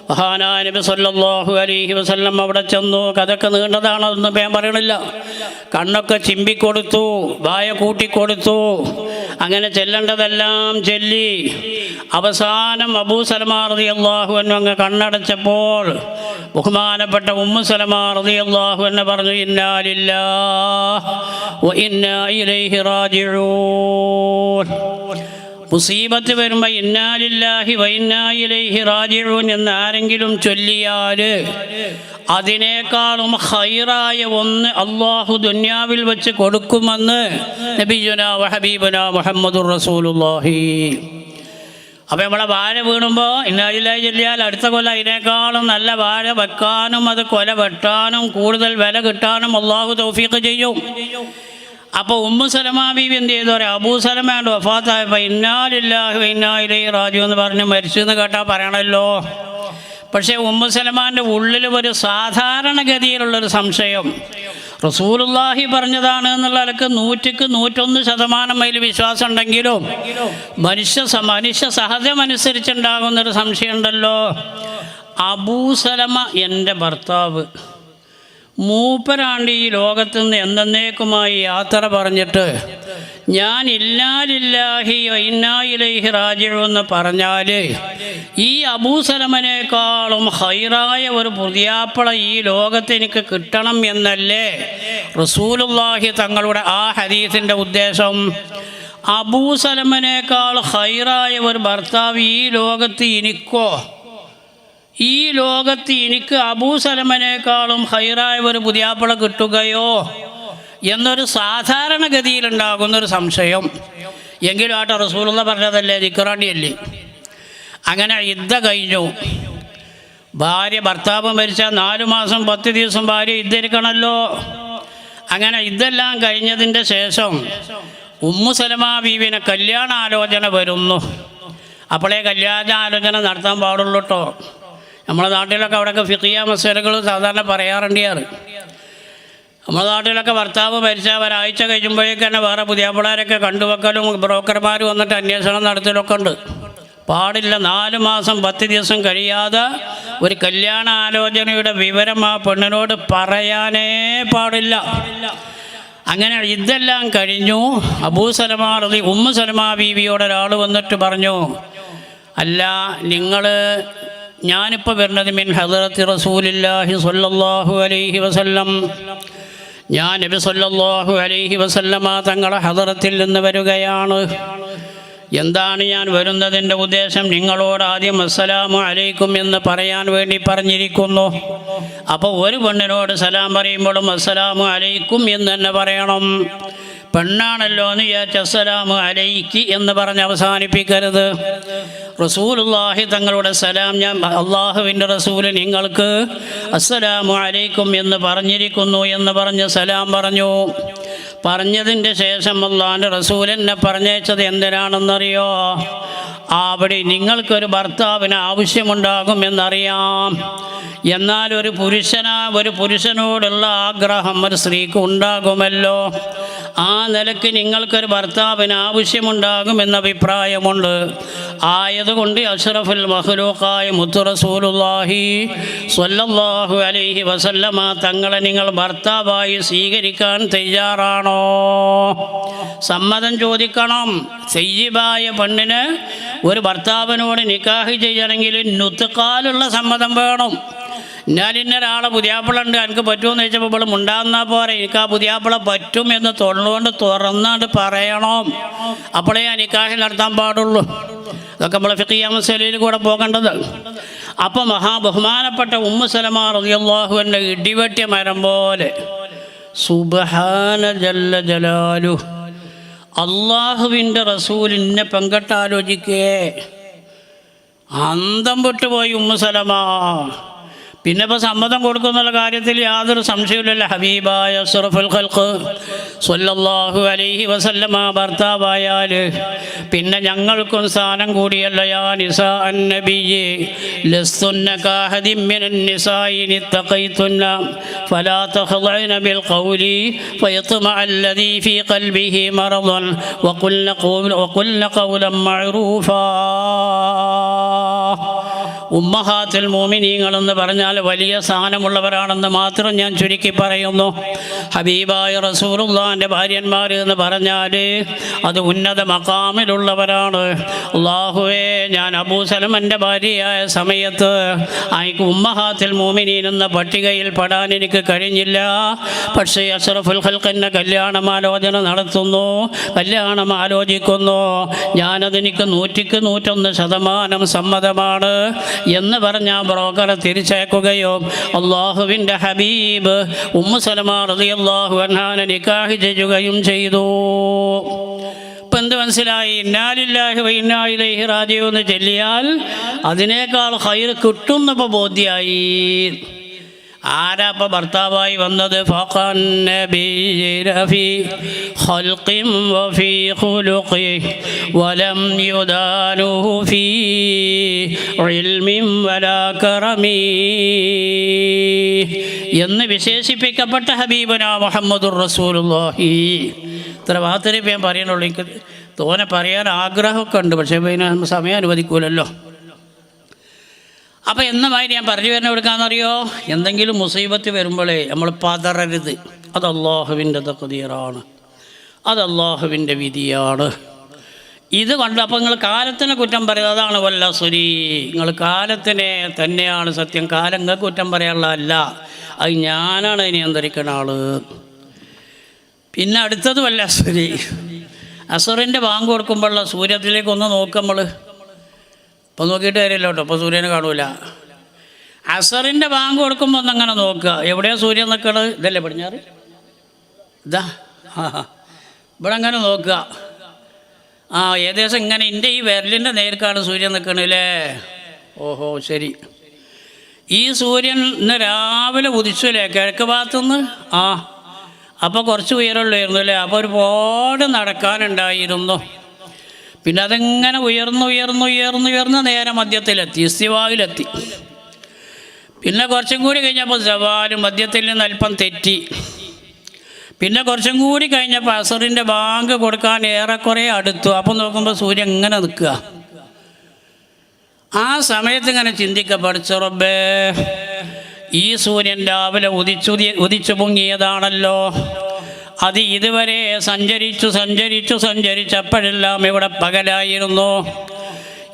മഹാനായ നബി സല്ലല്ലാഹു അലൈഹി വസല്ലം അവിടെ ചെന്നു. കഥയൊക്കെ നീണ്ടതാണ്, അതൊന്നും ഞാൻ പറയണില്ല. കണ്ണൊക്കെ ചിമ്പിക്കൊടുത്തു, വായ കൂട്ടിക്കൊടുത്തു, അങ്ങനെ ചെല്ലേണ്ടതെല്ലാം ചൊല്ലി. അവസാനം അബൂ സലമ റളിയല്ലാഹു അൻഹു അങ്ങ് കണ്ണടച്ചപ്പോൾ ബഹുമാനപ്പെട്ട ഉമ്മു സലമ റളിയല്ലാഹു അൻഹ പറഞ്ഞു, ഇന്നാ ലില്ലാഹി വ ഇന്നാ ഇലൈഹി റാജിഊൻ. മുസീബത്ത് വരുമ്പോൾ ഇന്നാ ലില്ലാഹി വ ഇന്നാ ഇലൈഹി റാജിഊൻ എന്ന് ആരെങ്കിലും ചൊല്ലിയാൽ അതിനേക്കാളും ഖൈറായ ഒന്ന് അള്ളാഹു ദുനിയാവിൽ വെച്ച് കൊടുക്കുമെന്ന് നബിയുനാ വ ഹബീബുനാ മുഹമ്മദുർ റസൂലുള്ളാഹി. അപ്പോൾ നമ്മളെ വാഴ വീണുമ്പോൾ ഇന്നാ ലില്ലാഹി ചൊല്ലിയാൽ അടുത്ത കൊല്ലം അതിനേക്കാളും നല്ല വാഴ വെക്കാനും അത് കൊല വെട്ടാനും കൂടുതൽ വില കിട്ടാനും അള്ളാഹു തൗഫീഖ് ചെയ്യും. അപ്പോൾ ഉമ്മു സലമ ബീവി എന്ത് ചെയ്തു? അബൂ സലമയുടെ വഫാത്തായപ്പോൾ ഇന്നാ ലില്ലാഹി വ ഇന്നാ ഇലൈഹി റാജിഊൻ എന്ന് പറഞ്ഞ് മരിച്ചു എന്ന് കേട്ടാൽ പറയണമല്ലോ. പക്ഷേ ഉമ്മു സലമാൻ്റെ ഉള്ളിൽ ഒരു സാധാരണഗതിയിലുള്ളൊരു സംശയം, റസൂലുള്ളാഹി പറഞ്ഞതാണ് എന്നുള്ള നിലക്ക് 100% അതിൽ വിശ്വാസം ഉണ്ടെങ്കിലും മനുഷ്യ സഹജമനുസരിച്ചുണ്ടാകുന്നൊരു സംശയമുണ്ടല്ലോ. അബൂ സലമ എൻ്റെ ഭർത്താവ്, മൂപ്പരാണ്ട് ഈ ലോകത്തു നിന്ന് എന്നേക്കുമായി യാത്ര പറഞ്ഞിട്ട് ഞാൻ ഇന്നാ ലില്ലാഹി വ ഇന്നാ ഇലൈഹി റാജിഊൻ എന്ന് പറഞ്ഞാൽ ഈ അബൂ സലമനേക്കാളും ഖൈറായ ഒരു പുതിയാപ്പള ഈ ലോകത്ത് എനിക്ക് കിട്ടണം എന്നല്ലേ റസൂലുള്ളാഹി തങ്ങളുടെ ആ ഹദീസിൻ്റെ ഉദ്ദേശം. അബൂ സലമനേക്കാൾ ഖൈറായ ഒരു ഭർത്താവ് ഈ ലോകത്ത് എനിക്ക് അബൂ സലമനേക്കാളും ഖൈറായ ഒരു പുതിയാപ്പള കിട്ടുകയോ എന്നൊരു സാധാരണഗതിയിലുണ്ടാകുന്നൊരു സംശയം. എങ്കിലും ആട്ടെ, റസൂലുള്ള പറഞ്ഞതല്ലേ, ദിക്റാണിയല്ലേ. അങ്ങനെ ഇദ്ദ കഴിഞ്ഞു. ഭർത്താവ് മരിച്ചാൽ 4 മാസം 10 ദിവസം ഭാര്യ ഇദ്ദരിക്കണമല്ലോ. അങ്ങനെ ഇതെല്ലാം കഴിഞ്ഞതിൻ്റെ ശേഷം ഉമ്മു സലമ ബീവിനെ കല്യാണാലോചന വരുന്നു. അപ്പോഴേ കല്യാണാലോചന നടത്താൻ പാടുള്ളൂ കേട്ടോ. നമ്മുടെ നാട്ടിലൊക്കെ അവിടെയൊക്കെ ഫിഖിയ മസലകൾ സാധാരണ പറയാറുണ്ട്. നമ്മുടെ നാട്ടിലൊക്കെ ഭർത്താവ് മരിച്ചാൽ ഒരാഴ്ച കഴിയുമ്പോഴേക്ക് തന്നെ വേറെ പുതിയാപ്പിളാരൊക്കെ കണ്ടുവെക്കലും ബ്രോക്കർമാർ വന്നിട്ട് അന്വേഷണം നടത്തലൊക്കെ ഉണ്ട്. പാടില്ല. 4 മാസം 10 ദിവസം കഴിയാതെ ഒരു കല്യാണ ആലോചനയുടെ വിവരം ആ പെണ്ണിനോട് പറയാനേ പാടില്ല. അങ്ങനെ ഇതെല്ലാം കഴിഞ്ഞു. അബൂ സലമ ഉമ്മു സലമ ബീവിയോട് ഒരാൾ വന്നിട്ട് പറഞ്ഞു, അല്ല, ഞാനിപ്പോൾ വരുന്നത് മിൻ ഹദറത്തി റസൂലില്ലാഹി സ്വല്ലല്ലാഹു അലൈഹി വസല്ലം, ഞാൻ നബി സ്വല്ലല്ലാഹു അലൈഹി വസല്ലമ തങ്ങളുടെ ഹദറത്തിൽ നിന്ന് വരികയാണ്. എന്താണ് ഞാൻ വരുന്നതിൻ്റെ ഉദ്ദേശം? നിങ്ങളോട് ആദ്യം അസ്സലാമു അലൈക്കും എന്ന് പറയാൻ വേണ്ടി പറഞ്ഞിരിക്കുന്നു. അപ്പോൾ ഒരു പെണ്ണിനോട് സലാം പറയുമ്പോഴും അസ്സലാമു അലൈക്കും എന്ന് തന്നെ പറയണം. പെണ്ണാണല്ലോ എന്ന് വിചാരിച്ച് അസ്സലാമു അലൈക്കി എന്ന് പറഞ്ഞ് അവസാനിപ്പിക്കരുത്. റസൂലുള്ളാഹി തങ്ങളുടെ സലാം, ഞാൻ അള്ളാഹുവിൻ്റെ റസൂല് നിങ്ങൾക്ക് അസ്സലാമു അലൈക്കും എന്ന് പറഞ്ഞിരിക്കുന്നു എന്ന് പറഞ്ഞ് സലാം പറഞ്ഞു. പറഞ്ഞതിൻ്റെ ശേഷം അള്ളാഹിൻ്റെ റസൂൽ എന്നെ പറഞ്ഞയച്ചത് എന്തിനാണെന്നറിയോ? അവിടെ നിങ്ങൾക്കൊരു ഭർത്താവിന് ആവശ്യമുണ്ടാകുമെന്നറിയാം. എന്നാൽ ഒരു പുരുഷനോടുള്ള ആഗ്രഹം ഒരു സ്ത്രീക്ക് ഉണ്ടാകുമല്ലോ. ആ നിലയ്ക്ക് നിങ്ങൾക്കൊരു ഭർത്താവിന് ആവശ്യമുണ്ടാകുമെന്ന അഭിപ്രായമുണ്ട്. ആയതുകൊണ്ട് അഷ്റഫുൽ മഖ്ലൂഖായ മുത്തു റസൂലുള്ളാഹി സ്വല്ലല്ലാഹു അലൈഹി വസല്ലമ തങ്ങളെ നിങ്ങൾ ഭർത്താവായി സ്വീകരിക്കാൻ തയ്യാറാണോ? സമ്മതം ചോദിക്കണം. സയ്യിബായ പെണ്ണിന് ഒരു ഭർത്താവിനോട് നിക്കാഹ് ചെയ്യണമെങ്കിൽ നുത്കാലുള്ള സമ്മതം വേണം. ഞാൻ ഇന്നൊരാളെ പുതിയാപ്പിള ഉണ്ട്, എനിക്ക് പറ്റുമെന്ന് ചോദിച്ചപ്പോൾ ഇവിടെ ഉണ്ടാകുന്നാൽ പോരെ, എനിക്ക് ആ പുതിയാപ്പിള പറ്റും എന്ന് തൊള്ളുകൊണ്ട് തുറന്നാണ്ട് പറയണം. അപ്പോഴേ ആ നിക്കാഹ് നടത്താൻ പാടുള്ളൂ. അതൊക്കെ നമ്മൾ ഫിഖ്ഹിയ മസലയിൽ കൂടെ പോകേണ്ടത്. അപ്പം ബഹുമാനപ്പെട്ട ഉമ്മു സലമ റളിയല്ലാഹു അൻഹ ഇടിവെട്ടിയ മരം പോലെ സുബ്ഹാന ജല്ല ജലാലു, അള്ളാഹുവിൻ്റെ റസൂലിനെ പെങ്കട്ടാലോചിക്കേ, അന്തം വിട്ടുപോയി ഉമ്മു സലമ. പിന്നെ ഇപ്പോൾ സമ്മതം കൊടുക്കുന്നുള്ള കാര്യത്തിൽ യാതൊരു സംശയമില്ലല്ലോ. ഹബീബായ അഷ്റഫുൽ ഖൽഖ് സ്വല്ലല്ലാഹു അലൈഹി വസല്ലമ ഭർത്താവായാൽ പിന്നെ ഞങ്ങൾക്കും സ്ഥാനം കൂടിയല്ല. യാ നിസാ അന്നബിയ്യ് ലസ്തുന്ന കാഹദിൻ മിനൻ നിസാഇ ഇത്തഖൈതുന്ന ഫലാ തഖ്ളഅന ബിൽ ഖൗലി ഫയത്മഅ അല്ലദീ ഫീ ഖൽബിഹി മറദൻ വഖുൽന ഖൗലൻ മഅറൂഫാ. ഉമ്മഹാത്തുൽ മുഅ്മിനീങ്ങളെന്ന് പറഞ്ഞാൽ വലിയ സ്ഥാനമുള്ളവരാണെന്ന് മാത്രം ഞാൻ ചുരുക്കി പറയുന്നു. ഹബീബായ റസൂലുള്ളാഹിൻ്റെ ഭാര്യന്മാർ എന്ന് പറഞ്ഞാൽ അത് ഉന്നത മഖാമിലുള്ളവരാണ്. അല്ലാഹുവേ, ഞാൻ അബൂ സലമൻ്റെ ഭാര്യയായ സമയത്ത് എനിക്ക് ഉമ്മഹാത്തുൽ മുഅ്മിനീൻ എന്ന പട്ടികയിൽ പെടാൻ എനിക്ക് കഴിഞ്ഞില്ല. പക്ഷേ അഷ്റഫുൽ ഖൽഖിൻ്റെ കല്യാണമാലോചന നടത്തുന്നു, കല്യാണം ആലോചിക്കുന്നു. ഞാനതെനിക്ക് 100% സമ്മതമാണ് എന്ന് പറഞ്ഞ ബ്രോക്കറെ തിരിച്ചയക്കുകയോ അള്ളാഹുവിൻ്റെ ഹബീബ് ഉമ്മു സലമ റളിയല്ലാഹു അൻഹാനെ നിക്കാഹ് ചെയ്യുകയും ചെയ്തു. ഇപ്പം എന്ത് മനസ്സിലായി? ഇന്നാ ലില്ലാഹി വ ഇന്നാ ഇലൈഹി റാജിഊൻ എന്ന് ചൊല്ലിയാൽ അതിനേക്കാൾ ഖൈർ കിട്ടുന്നപ്പോൾ ബോധ്യായി. ആരാ ഇപ്പോൾ ഭർത്താവായി വന്നത്? ഫഖൻ നബിയ്യ ഫീ ഖൽഖിൻ വഫീ ഖുലുഖി വലം യുദാനുഹു ഫീ ഇൽമിൻ വലാ കറമി എന്ന് വിശേഷിപ്പിക്കപ്പെട്ട ഹബീബുനാ മുഹമ്മദുർ റസൂലുള്ളാഹി. ഇത്ര ഭാഗത്തിൽ ഞാൻ പറയുന്നുള്ളൂ. എനിക്ക് തോനെ പറയാൻ ആഗ്രഹമൊക്കെ ഉണ്ട്, പക്ഷേ പിന്നെ സമയം അനുവദിക്കൂലല്ലോ. അപ്പോൾ എന്നമായി ഞാൻ പറഞ്ഞു വരുന്ന എടുക്കാമെന്നറിയോ? എന്തെങ്കിലും മുസീബത്ത് വരുമ്പോഴേ നമ്മൾ പതറരുത്. അത് അള്ളാഹുവിൻ്റെ തഖ്ദീറാണ്, അത് അള്ളാഹുവിൻ്റെ വിധിയാണ്. ഇത് കണ്ട് അപ്പോൾ നിങ്ങൾ കാലത്തിനെ കുറ്റം പറയുന്നത് അതാണ് വല്ലസുരി. നിങ്ങൾ കാലത്തിനെ തന്നെയാണ് സത്യം. കാലം നിങ്ങൾക്ക് കുറ്റം പറയാനുള്ളതല്ല, അത് ഞാനാണ് നിയന്ത്രിക്കുന്ന ആൾ. പിന്നെ അടുത്തത് വല്ലസുരി. അസറിൻ്റെ ബാങ്ക് കൊടുക്കുമ്പോഴുള്ള സൂര്യത്തിലേക്കൊന്ന് നോക്കുക. നമ്മൾ ഇപ്പം നോക്കിയിട്ട് കാര്യമില്ല കേട്ടോ, ഇപ്പോൾ സൂര്യനെ കാണൂല. അസറിൻ്റെ ബാങ്ക് കൊടുക്കുമ്പോൾ ഒന്നങ്ങനെ നോക്കുക, എവിടെയാണ് സൂര്യൻ നിൽക്കണത്? ഇതല്ലേ പടിഞ്ഞാറ്? ഇതാ ഇവിടെ അങ്ങനെ നോക്കുക. ഏകദേശം ഇങ്ങനെ എൻ്റെ ഈ വിരലിൻ്റെ നേർക്കാണ് സൂര്യൻ നിൽക്കണല്ലേ. ഓഹോ, ശരി. ഈ സൂര്യൻ ഇന്ന് രാവിലെ ഉദിച്ചല്ലേ കിഴക്ക് ഭാഗത്തുനിന്ന്? അപ്പോൾ കുറച്ച് ഉയരമുള്ളായിരുന്നു അല്ലേ. അപ്പോൾ ഒരുപാട് നടക്കാനുണ്ടായിരുന്നു. പിന്നെ അതിങ്ങനെ ഉയർന്ന് നേരെ മധ്യത്തിലെത്തി, ഇസ്തിവായിലെത്തി. പിന്നെ കുറച്ചും കൂടി കഴിഞ്ഞപ്പോൾ സവാലും മധ്യത്തിൽ നിന്ന് അല്പം തെറ്റി. പിന്നെ കുറച്ചും കൂടി കഴിഞ്ഞപ്പോൾ അസറിൻ്റെ ബാങ്ക് കൊടുക്കാൻ ഏറെക്കുറെ അടുത്തു. അപ്പം നോക്കുമ്പോൾ സൂര്യൻ ഇങ്ങനെ നിൽക്കുക. ആ സമയത്ത് ഇങ്ങനെ ചിന്തിക്കുക, പഠിച്ച റബ്ബേ, ഈ സൂര്യൻ രാവിലെ ഉദിച്ചു പൊങ്ങിയതാണല്ലോ. അത് ഇതുവരെ സഞ്ചരിച്ചപ്പോഴെല്ലാം ഇവിടെ പകലായിരുന്നു.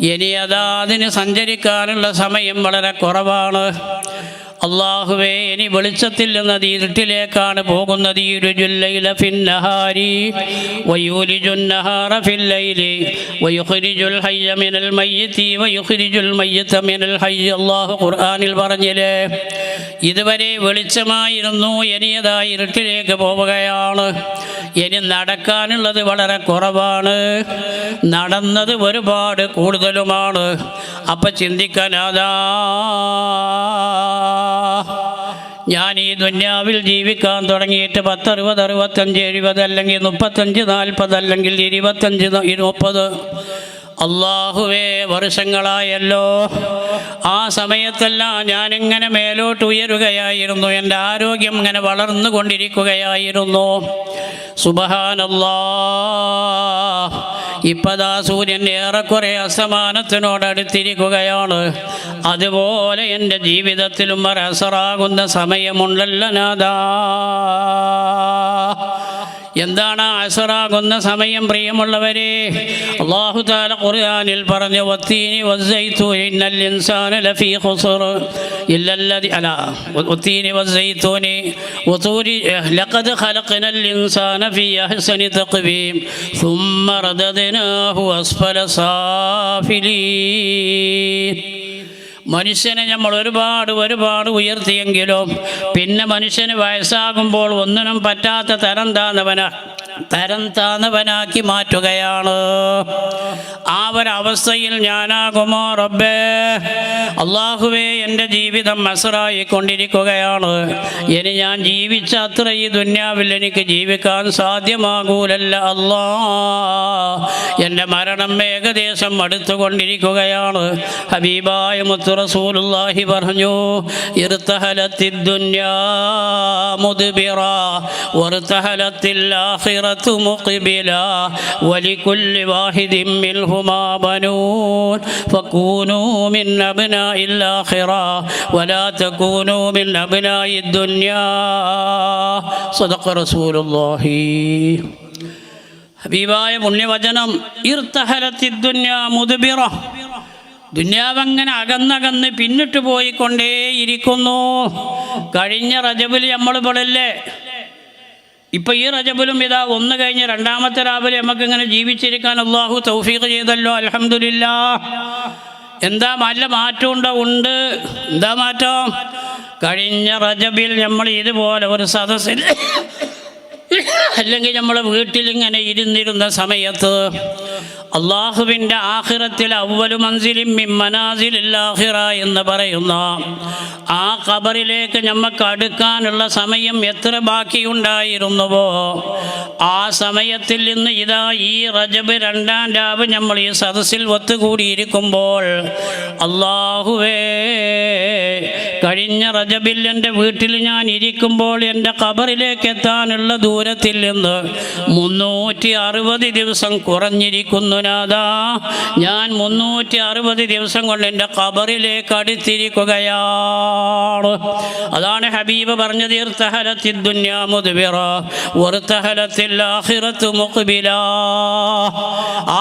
ഇനി അതാ അതിന് സഞ്ചരിക്കാനുള്ള സമയം വളരെ കുറവാണ്. അല്ലാഹുവേ, ഇനി വെളിച്ചത്തിൽ നിന്ന് ഇരുട്ടിലേക്കാണ് പോകുന്നത്. യുലിജുൽ ലൈല ഫിന്നഹാരി വയൂലിജുൻ നഹാറ ഫിൽ ലൈലി വയുഖ്രിജുൽ ഹയ്യ മിനൽ മയ്യിതി വയുഖ്രിജുൽ മയ്യിത മിനൽ ഹയ്യി. അല്ലാഹു ഖുർആനിൽ പറഞ്ഞില്ലേ, ഇതുവരെ വെളിച്ചമായിരുന്നു, ഇനി അതാ ഇരുട്ടിലേക്ക് പോവുകയാണ്. ഇനി നടക്കാനുള്ളത് വളരെ കുറവാണ്, നടന്നത് ഒരുപാട് കൂടുതലുമാണ്. അപ്പം ചിന്തിക്കാനാതാ, ഞാൻ ഈ ദുന്യാവിൽ ജീവിക്കാൻ തുടങ്ങിയിട്ട് 10, 60, 65, 70 അല്ലെങ്കിൽ 35, 40 അല്ലെങ്കിൽ 25, 30 അല്ലാഹുവേ വർഷങ്ങളായല്ലോ. ആ സമയത്തെല്ലാം ഞാനിങ്ങനെ മേലോട്ട് ഉയരുകയായിരുന്നു, എൻ്റെ ആരോഗ്യം ഇങ്ങനെ വളർന്നുകൊണ്ടിരിക്കുകയായിരുന്നു. സുബ്ഹാനല്ലാഹ്, ഇപ്പതാ സൂര്യൻ ഏറെക്കുറെ അസ്തമാനത്തിനോടടുത്തിരിക്കുകയാണ്. അതുപോലെ എൻ്റെ ജീവിതത്തിലും ഒരു അസറാകുന്ന സമയമുണ്ടല്ലോ നാദാ. എന്താണ് അസറാകുന്ന സമയം? പ്രിയമുള്ളവരെ, അല്ലാഹു തആല ഖുർആനിൽ പറഞ്ഞു, വത്തീനി വസ്സൈതൂനി ഇന്നൽ ഇൻസാന ലഫീ ഖുസ്ർ ഇല്ലല്ലദി അലാ വത്തീനി വസ്സൈതൂനി വതൂരി ലഖദ് ഖലഖനൽ ഇൻസാന ഫീ അഹ്സനി തഖ്വീം സുമ്മ റദദ്നാഹു അസ്ഫല സാഫിലീൻ. മനുഷ്യനെ നമ്മൾ ഒരുപാട് ഉയർത്തിയെങ്കിലും പിന്നെ മനുഷ്യന് വയസ്സാകുമ്പോൾ ഒന്നിനും പറ്റാത്ത തരം താന്നവനാക്കി മാറ്റുകയാണ്. ആ ഒരവസ്ഥയിൽ ഞാനാകുമോ റബ്ബേ? അല്ലാഹുവേ, എൻ്റെ ജീവിതം അസറായിക്കൊണ്ടിരിക്കുകയാണ്. ഇനി ഞാൻ ജീവിച്ച അത്ര ഈ ദുന്യാവിൽ എനിക്ക് ജീവിക്കാൻ സാധ്യമാകൂലല്ല അല്ലാ. എൻ്റെ മരണം ഏകദേശം അടുത്തുകൊണ്ടിരിക്കുകയാണ്. ഹബീബായ മുത്തു റസൂലുള്ളാഹി പറഞ്ഞു, ഇർതഹലത്തിദ് ദുനിയാ മുദ്ബിറ വർതഹലത്തിൽ ആഖിറതു മുഖ്ബില വലികുല്ലി വാഹിദിൻ മിൻഹുമാ ബനൂൻ ഫകൂനൂ മിൻ അബ്നാഇൽ ആഖിറ വലാ തകൂനൂ മിൻ അബ്നാഇദ് ദുനിയാ. സദഖ റസൂലുള്ളാഹി. ഹബീബായ പുണ്യവചനം, ഇർതഹലത്തിദ് ദുനിയാ മുദ്ബിറ. ദുന്യാവങ്ങനെ അകന്നകന്ന് പിന്നിട്ട് പോയിക്കൊണ്ടേയിരിക്കുന്നു. കഴിഞ്ഞ റജബിൽ നമ്മൾ പെടല്ലേ, ഇപ്പം ഈ റജബിലും ഇതാ ഒന്ന് കഴിഞ്ഞ് രണ്ടാമത്തെ രാവിലെ നമുക്കിങ്ങനെ ജീവിച്ചിരിക്കാൻ അല്ലാഹു തൗഫീഖ് ചെയ്തല്ലോ, അൽഹംദുലില്ലാഹ്. എന്താ നല്ല മാറ്റമുണ്ടോ? ഉണ്ട്. എന്താ മാറ്റം? കഴിഞ്ഞ റജബിൽ നമ്മൾ ഇതുപോലെ ഒരു സദസ്സിൽ അല്ലെങ്കിൽ നമ്മളെ വീട്ടിലിങ്ങനെ ഇരുന്നിരുന്ന സമയത്ത് അള്ളാഹുവിൻ്റെ ആഖിറത്തിൽ അവ്വലു മൻസിലിൻ മിൻ മനാസിലിൽ ആഖിറ എന്ന് പറയുന്ന ആ ഖബറിലേക്ക് നമുക്ക് അടുക്കാനുള്ള സമയം എത്ര ബാക്കിയുണ്ടായിരുന്നുവോ ആ സമയത്തിൽ നിന്ന് ഇതാ ഈ റജബ് 2-ാം രാവ് നമ്മൾ ഈ സദസ്സിൽ ഒത്തുകൂടിയിരിക്കുമ്പോൾ അള്ളാഹുവേ, കഴിഞ്ഞ റജബിൽ എൻ്റെ വീട്ടിൽ ഞാൻ ഇരിക്കുമ്പോൾ എൻ്റെ ഖബറിലേക്ക് എത്താനുള്ള ദൂരത്തിൽ നിന്ന് 360 ദിവസം കുറഞ്ഞിരിക്കുന്നു നാഥാ. ഞാൻ 360 ദിവസം കൊണ്ട് എൻ്റെ ഖബറിലേക്ക് അടുത്തിരിക്കുകയാണ്. അതാണ് ഹബീബ് പറഞ്ഞത്, ഇർതഹലത്തിദ് ദുനിയാ മുദ്ബിറ വർതഹലത്തിൽ ആഖിറതു മുഖ്ബില.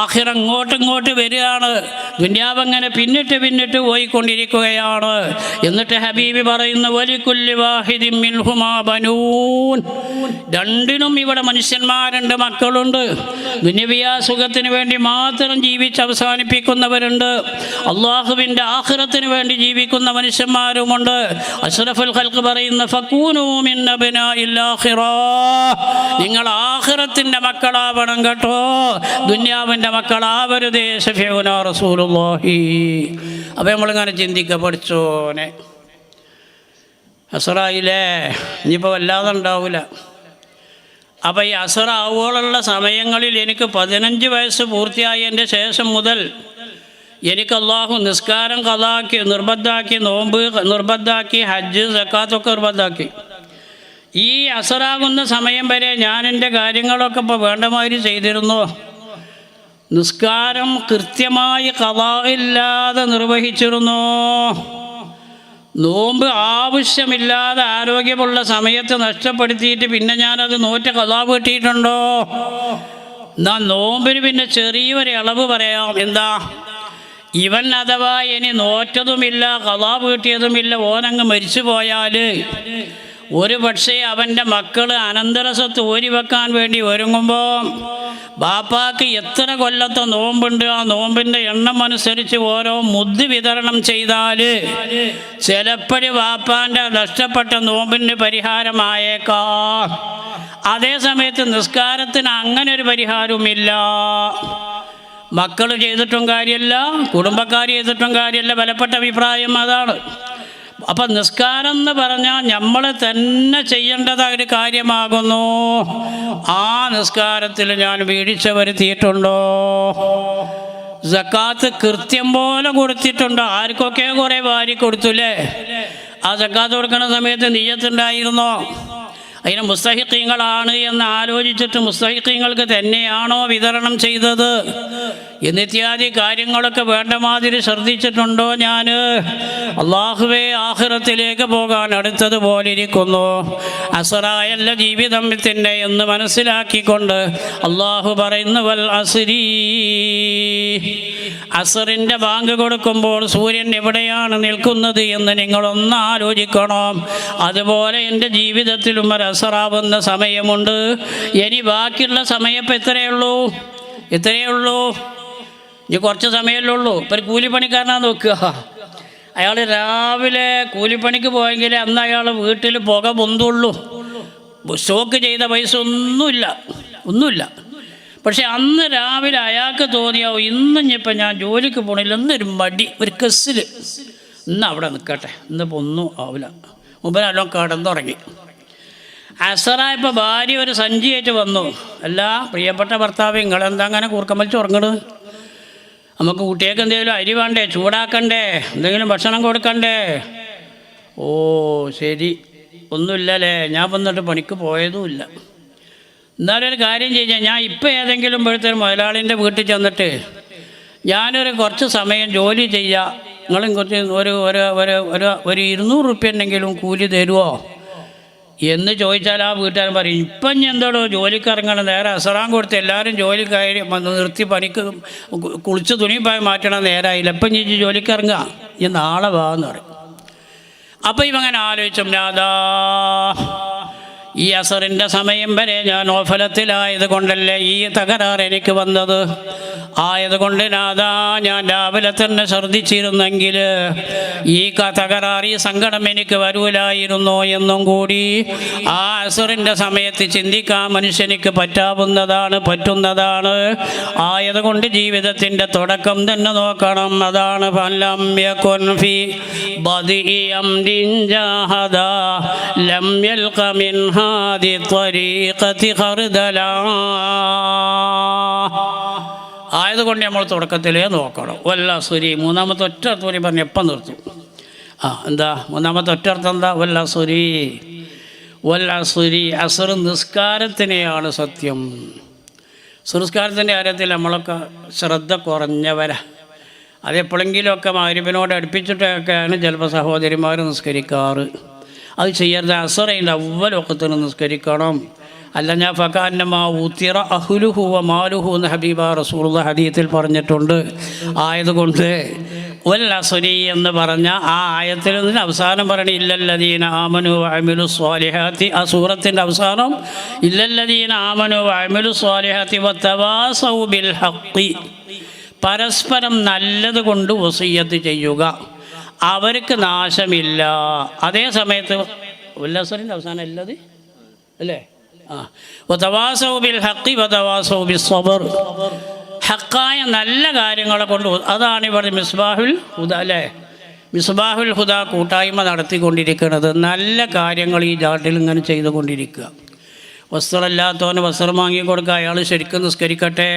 ആഖിറ ഇങ്ങോട്ട് വരികയാണ്, ദുനിയാവങ്ങനെ പിന്നിട്ട് പോയിക്കൊണ്ടിരിക്കുകയാണ്. എന്നിട്ട് ഹബീബ് പറയുന്ന, വലികുല്ലി വാഹിദിൻ മിൻഹുമാ ബനൂൻ. രണ്ടിനും ഇവിടെ മനുഷ്യന്മാരുണ്ട്, മക്കളുണ്ട്. ദുനിയവിയാ സുഖത്തിന് വേണ്ടി മാത്രം ജീവിച്ച് അവസാനിപ്പിക്കുന്നവരുണ്ട്, അള്ളാഹുവിൻ്റെ ആഖിറത്തിന് വേണ്ടി ജീവിക്കുന്ന മനുഷ്യന്മാരുമുണ്ട്. അഷ്റഫുൽ ഖൽഖ് പറയുന്ന, ഫകൂനൂ മിൻ അബ്നാഇൽ ആഖിറ. നിങ്ങൾ ആഖിറത്തിൻ്റെ മക്കളാവണം കേട്ടോ, ദുനിയാവിൻ്റെ മക്കളാവരുതേ. ശഫീഉനാ റസൂലുള്ളാഹി. അപ്പോൾ നമ്മളിങ്ങനെ ചിന്തിക്കുക, പഠിച്ചോനെ അസറായില്ലേ, ഇനിയിപ്പോൾ വല്ലാതെ ഉണ്ടാവില്ല. അപ്പോൾ ഈ അസറാവുകളുള്ള സമയങ്ങളിൽ എനിക്ക് 15 വയസ്സ് പൂർത്തിയായതിൻ്റെ ശേഷം മുതൽ എനിക്ക് അള്ളാഹു നിസ്കാരം ഖളാക്കി, നിർബദ്ധാക്കി, നോമ്പ് നിർബദ്ധാക്കി, ഹജ്ജ് സക്കാത്തൊക്കെ നിർബദ്ധാക്കി. ഈ അസറാകുന്ന സമയം വരെ ഞാൻ എൻ്റെ കാര്യങ്ങളൊക്കെ ഇപ്പോൾ വേണ്ടമാതിരി ചെയ്തിരുന്നു. നിസ്കാരം കൃത്യമായി ഖളാ ഇല്ലാതെ നിർവഹിച്ചിരുന്നു. നോമ്പ് ആവശ്യമില്ലാതെ ആരോഗ്യമുള്ള സമയത്ത് നഷ്ടപ്പെടുത്തിയിട്ട് പിന്നെ ഞാനത് നോറ്റ് ഖളാ വീട്ടിയിട്ടുണ്ടോ? എന്നാൽ നോമ്പിന് പിന്നെ ചെറിയൊരു ഇളവ് പറയാം. എന്താ? ഇവൻ അഥവാ ഇനി നോറ്റതുമില്ല ഖളാ വീട്ടിയതുമില്ല ഓനങ്ങ് മരിച്ചു പോയാൽ ഒരു പക്ഷേ അവൻ്റെ മക്കൾ അനന്തരസ്വത്ത് ഊരി വെക്കാൻ വേണ്ടി ഒരുങ്ങുമ്പോൾ ബാപ്പാക്ക് എത്ര കൊല്ലത്തെ നോമ്പുണ്ട് ആ നോമ്പിൻ്റെ എണ്ണം അനുസരിച്ച് ഓരോ മുദ്ദ് വിതരണം ചെയ്താൽ ചിലപ്പോൾ ബാപ്പാൻ്റെ നഷ്ടപ്പെട്ട നോമ്പിന് പരിഹാരമായേക്കാം. അതേ സമയത്ത് നിസ്കാരത്തിന് അങ്ങനെ ഒരു പരിഹാരവുമില്ല. മക്കൾ ചെയ്തിട്ടും കാര്യമല്ല, കുടുംബക്കാർ ചെയ്തിട്ടും കാര്യമല്ല. ബലപ്പെട്ട അഭിപ്രായം അതാണ്. അപ്പം നിസ്കാരം എന്ന് പറഞ്ഞാൽ നമ്മൾ തന്നെ ചെയ്യേണ്ടതായ ഒരു കാര്യമാകുന്നു. ആ നിസ്കാരത്തിൽ ഞാൻ വീഴ്ച വരുത്തിയിട്ടുണ്ടോ? സക്കാത്ത് കൃത്യം പോലെ കൊടുത്തിട്ടുണ്ടോ? ആർക്കൊക്കെ കുറേ വാരി കൊടുത്തുല്ലേ? ആ സക്കാത്ത് കൊടുക്കുന്ന സമയത്ത് നിയ്യത്തുണ്ടായിരുന്നോ? അതിന് മുസ്തഹിഖീങ്ങളാണ് എന്ന് ആലോചിച്ചിട്ട് മുസ്തഹിഖീങ്ങൾക്ക് തന്നെയാണോ വിതരണം ചെയ്തത് എന്നിത്യാദി കാര്യങ്ങളൊക്കെ വേണ്ട മാതിരി ശ്രദ്ധിച്ചിട്ടുണ്ടോ? ഞാൻ അള്ളാഹുവേ ആഖിറത്തിലേക്ക് പോകാൻ അടുത്തതുപോലെ ഇരിക്കുന്നു, അസ്റായല്ല ജീവിതം തന്നെ എന്ന് മനസ്സിലാക്കിക്കൊണ്ട് അള്ളാഹു പറയുന്നു വൽ അസ്രി, അസറിൻ്റെ ബാങ്ക് കൊടുക്കുമ്പോൾ സൂര്യൻ എവിടെയാണ് നിൽക്കുന്നത് എന്ന് നിങ്ങളൊന്ന് ആലോചിക്കണം. അതുപോലെ എൻ്റെ ജീവിതത്തിലും ഒരു അസറാവുന്ന സമയമുണ്ട്. ഇനി ബാക്കിയുള്ള സമയം ഇപ്പം ഇത്രയേ ഉള്ളൂ. ഇനി കുറച്ച് സമയമല്ലേ ഉള്ളൂ. ഇപ്പം ഒരു കൂലിപ്പണിക്കാരനാണ് നോക്കുക. അയാൾ രാവിലെ കൂലിപ്പണിക്ക് പോയെങ്കിൽ അന്ന് അയാൾ വീട്ടിൽ പുക പൊന്തുള്ളൂ. സ്റ്റോക്ക് ചെയ്ത പൈസ ഒന്നുമില്ല. പക്ഷെ അന്ന് രാവിലെ അയാൾക്ക് തോന്നിയാവും ഇന്നിപ്പം ഞാൻ ജോലിക്ക് പോകണില്ല, ഇന്നൊരു മടി, ഒരു കസ്സിൽ ഇന്ന് അവിടെ നിൽക്കട്ടെ, ഇന്നിപ്പോൾ ഒന്നും ആവില്ല. മുമ്പെല്ലാം കടന്നുറങ്ങി. അസറായപ്പോൾ ഭാര്യ ഒരു സഞ്ചിയായിട്ട് വന്നു. അല്ല പ്രിയപ്പെട്ട ഭർത്താവ്, നിങ്ങളെന്താ അങ്ങനെ കൂർക്കം വലിച്ച് ഉറങ്ങണത്? നമുക്ക് കുട്ടികൾക്ക് എന്തെങ്കിലും അരി വേണ്ടേ, ചൂടാക്കണ്ടേ, എന്തെങ്കിലും ഭക്ഷണം കൊടുക്കണ്ടേ? ഓ ശരി, ഒന്നുമില്ലല്ലേ, ഞാൻ വന്നിട്ട് പണിക്ക് പോയതുമില്ല. എന്നാലും ഒരു കാര്യം ചെയ്യാം, ഞാൻ ഇപ്പം ഏതെങ്കിലും ഇപ്പോഴത്തെ മുതലാളിൻ്റെ വീട്ടിൽ ചെന്നിട്ട് ഞാനൊരു കുറച്ച് സമയം ജോലി ചെയ്യാം, നിങ്ങളും കുറച്ച് ഒരു 200 റുപ്യ ഉണ്ടെങ്കിലും കൂലി തരുമോ എന്ന് ചോദിച്ചാൽ ആ വീട്ടുകാരൻ പറയും, ഇപ്പം ഞാൻ എന്താടോ ജോലിക്ക് ഇറങ്ങണം, നേരെ അസറാൻ കൊടുത്ത് എല്ലാവരും ജോലി കയറി നിർത്തി പണിക്ക് കുളിച്ച് തുണിപ്പായി മാറ്റണം, നേരായില്ല, ഇപ്പം ഞാൻ ജോലിക്ക് ഇറങ്ങുക, ഞാൻ നാളെ വാന്ന് പറയും. അപ്പം ഇവങ്ങനെ ആലോചിച്ചു, നാദാ ഈ അസറിൻ്റെ സമയം വരെ ഞാൻ ഓഫലത്തിലായത് കൊണ്ടല്ലേ ഈ തകരാറ് എനിക്ക് വന്നത്. ആയതുകൊണ്ട് നാദാ ഞാൻ രാവിലെ തന്നെ ശ്രദ്ധിച്ചിരുന്നെങ്കിൽ ഈ തകരാറ്, ഈ സങ്കടം എനിക്ക് വരൂലായിരുന്നോ എന്നും കൂടി ആ അസറിൻ്റെ സമയത്ത് ചിന്തിക്കാൻ മനുഷ്യനിക്ക് പറ്റുന്നതാണ്. ആയതുകൊണ്ട് ജീവിതത്തിൻ്റെ തുടക്കം തന്നെ നോക്കണം. അതാണ് ഫലം യകുൻ ഫി ബദിഇ അംരിൻ ജാഹദ ലം യൽഖ മിൻഹ ഹാദി ത്വരീഖതി ഖർദലാ. ആയതുകൊണ്ട് നമ്മൾ തുടക്കത്തിലേ നോക്കണം. വല്ലസുരി, മൂന്നാമത്തെ ഒറ്റ അർത്ഥം പറഞ്ഞ് എപ്പം നിർത്തും? എന്താ മൂന്നാമത്തെ ഒറ്റ അർത്ഥം എന്താ? വല്ലസുരി, അസർ നിസ്കാരത്തിനെയാണ് സത്യം. നിസ്കാരത്തിൻ്റെ കാര്യത്തിൽ നമ്മളൊക്കെ ശ്രദ്ധ കുറഞ്ഞവരാ. അതെപ്പോഴെങ്കിലുമൊക്കെ മഗ്‌രിബിനോട് അടുപ്പിച്ചിട്ടൊക്കെയാണ് ചിലപ്പോൾ സഹോദരിമാർ നിസ്കരിക്കാറ്. അത് ചെയ്യരുത്. അസറൈൻ്റെ അവ്വൽ വഖത്തിന് നിസ്കരിക്കണം. അല്ല ഞാൻ ഫകാന്നമാ ഉത്തിറ അഹ്ലുഹു വ മാലുഹു എന്ന് ഹബീബ റസൂലുള്ളാഹി ഹദീസിൽ പറഞ്ഞിട്ടുണ്ട്. ആയതുകൊണ്ട് വൽ അസ്രി എന്ന് പറഞ്ഞ ആ ആയത്തിൽ നിന്ന് അവസാനം പറയണ ഇല്ലല്ലദീന ആമനു വഅമിലു സ്വാലിഹാത്തി, ആ സൂറത്തിൻ്റെ അവസാനം ഇല്ലല്ലദീന ആമനു വഅമിലു സ്വാലിഹാത്തി വതവാസൗ ബിൽ ഹഖ്, പരസ്പരം നല്ലത് കൊണ്ട് വസിയ്യത്ത് ചെയ്യുക, അവർക്ക് നാശമില്ല. അതേ സമയത്ത് ഉല്ലാസറിൻ്റെ അവസാനം അല്ലത് അല്ലേ? വതവാസൗ ബിൽ ഹഖ് വതവാസൗ ബിസ്സബ്ർ, ഹക്കായ നല്ല കാര്യങ്ങളെ കൊണ്ട്. അതാണ് ഇവിടെ മിസ്ബാഹുൽ ഹുദ അല്ലേ? മിസ്ബാഹുൽ ഹുദ കൂട്ടായ്മ നടത്തിക്കൊണ്ടിരിക്കുന്നത്. നല്ല കാര്യങ്ങൾ ഈ നാട്ടിൽ ഇങ്ങനെ ചെയ്തുകൊണ്ടിരിക്കുക. വസ്ത്രമില്ലാത്തവന് വസ്ത്രം വാങ്ങിക്കൊടുക്കുക, അയാൾ ശരിക്കും നിസ്കരിക്കട്ടെ.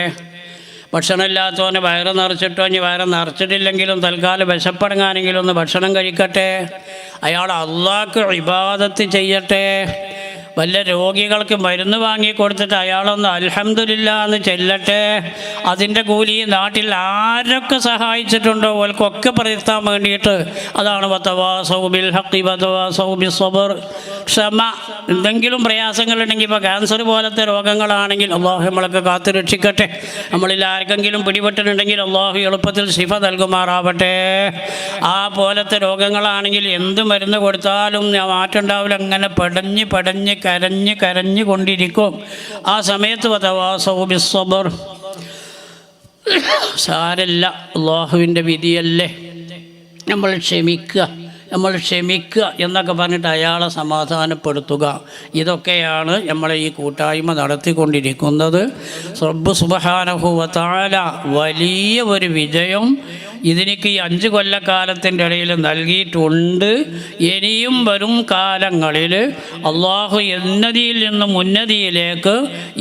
ഭക്ഷണമില്ലാത്തവന് വയറ് നിറച്ചിട്ടോ, ഇനി വയറ് നിറച്ചിട്ടില്ലെങ്കിലും തൽക്കാലം വിശപ്പടങ്ങാനെങ്കിലും ഒന്ന് ഭക്ഷണം കഴിക്കട്ടെ. അയാൾ അള്ളാഹ്ക്ക് ഇബാദത്ത് ചെയ്യട്ടെ. വല്ല രോഗികൾക്ക് മരുന്ന് വാങ്ങി കൊടുത്തിട്ട് അയാളൊന്ന് അൽഹംദുലില്ലാ എന്ന് ചെല്ലട്ടെ. അതിൻ്റെ കൂലി നാട്ടിൽ ആരൊക്കെ സഹായിച്ചിട്ടുണ്ടോ ഓൽക്കൊക്കെ പ്രതിത്താൻ വേണ്ടിയിട്ട്. അതാണ് വതവാസൗ ബിൽ ഹഖി വതവാസൗ ബിസ്സബ്ർ. ക്ഷമ. എന്തെങ്കിലും പ്രയാസങ്ങളുണ്ടെങ്കിൽ ഇപ്പോൾ ക്യാൻസർ പോലത്തെ രോഗങ്ങളാണെങ്കിൽ അള്ളാഹു നമ്മളൊക്കെ കാത്തു രക്ഷിക്കട്ടെ. നമ്മളിൽ ആർക്കെങ്കിലും പിടിപെട്ടിട്ടുണ്ടെങ്കിൽ അള്ളാഹു എളുപ്പത്തിൽ ശിഫ നൽകുമാറാവട്ടെ. ആ പോലത്തെ രോഗങ്ങളാണെങ്കിൽ എന്ത് മരുന്ന് കൊടുത്താലും മാറ്റം ഉണ്ടാവില്ല. അങ്ങനെ പടഞ്ഞ് കരഞ്ഞ് കൊണ്ടിരിക്കും. ആ സമയത്ത് വതവാസൗ ബിസ്സബ്ർ. സാരല്ല, അള്ളാഹുവിൻ്റെ വിധിയല്ലേ, നമ്മൾ ക്ഷമിക്കുക എന്നൊക്കെ പറഞ്ഞിട്ട് അയാളെ സമാധാനപ്പെടുത്തുക. ഇതൊക്കെയാണ് നമ്മളെ ഈ കൂട്ടായ്മ നടത്തിക്കൊണ്ടിരിക്കുന്നത്. റബ്ബ് സുബ്ഹാനഹു വ തആല വലിയ ഒരു വിജയം ഇതിലേക്ക് ഈ 5 കൊല്ലക്കാലത്തിൻ്റെ ഇടയിൽ നൽകിയിട്ടുണ്ട്. ഇനിയും വരും കാലങ്ങളിൽ അള്ളാഹു ഉന്നതിയിൽ നിന്നും ഉന്നതിയിലേക്ക്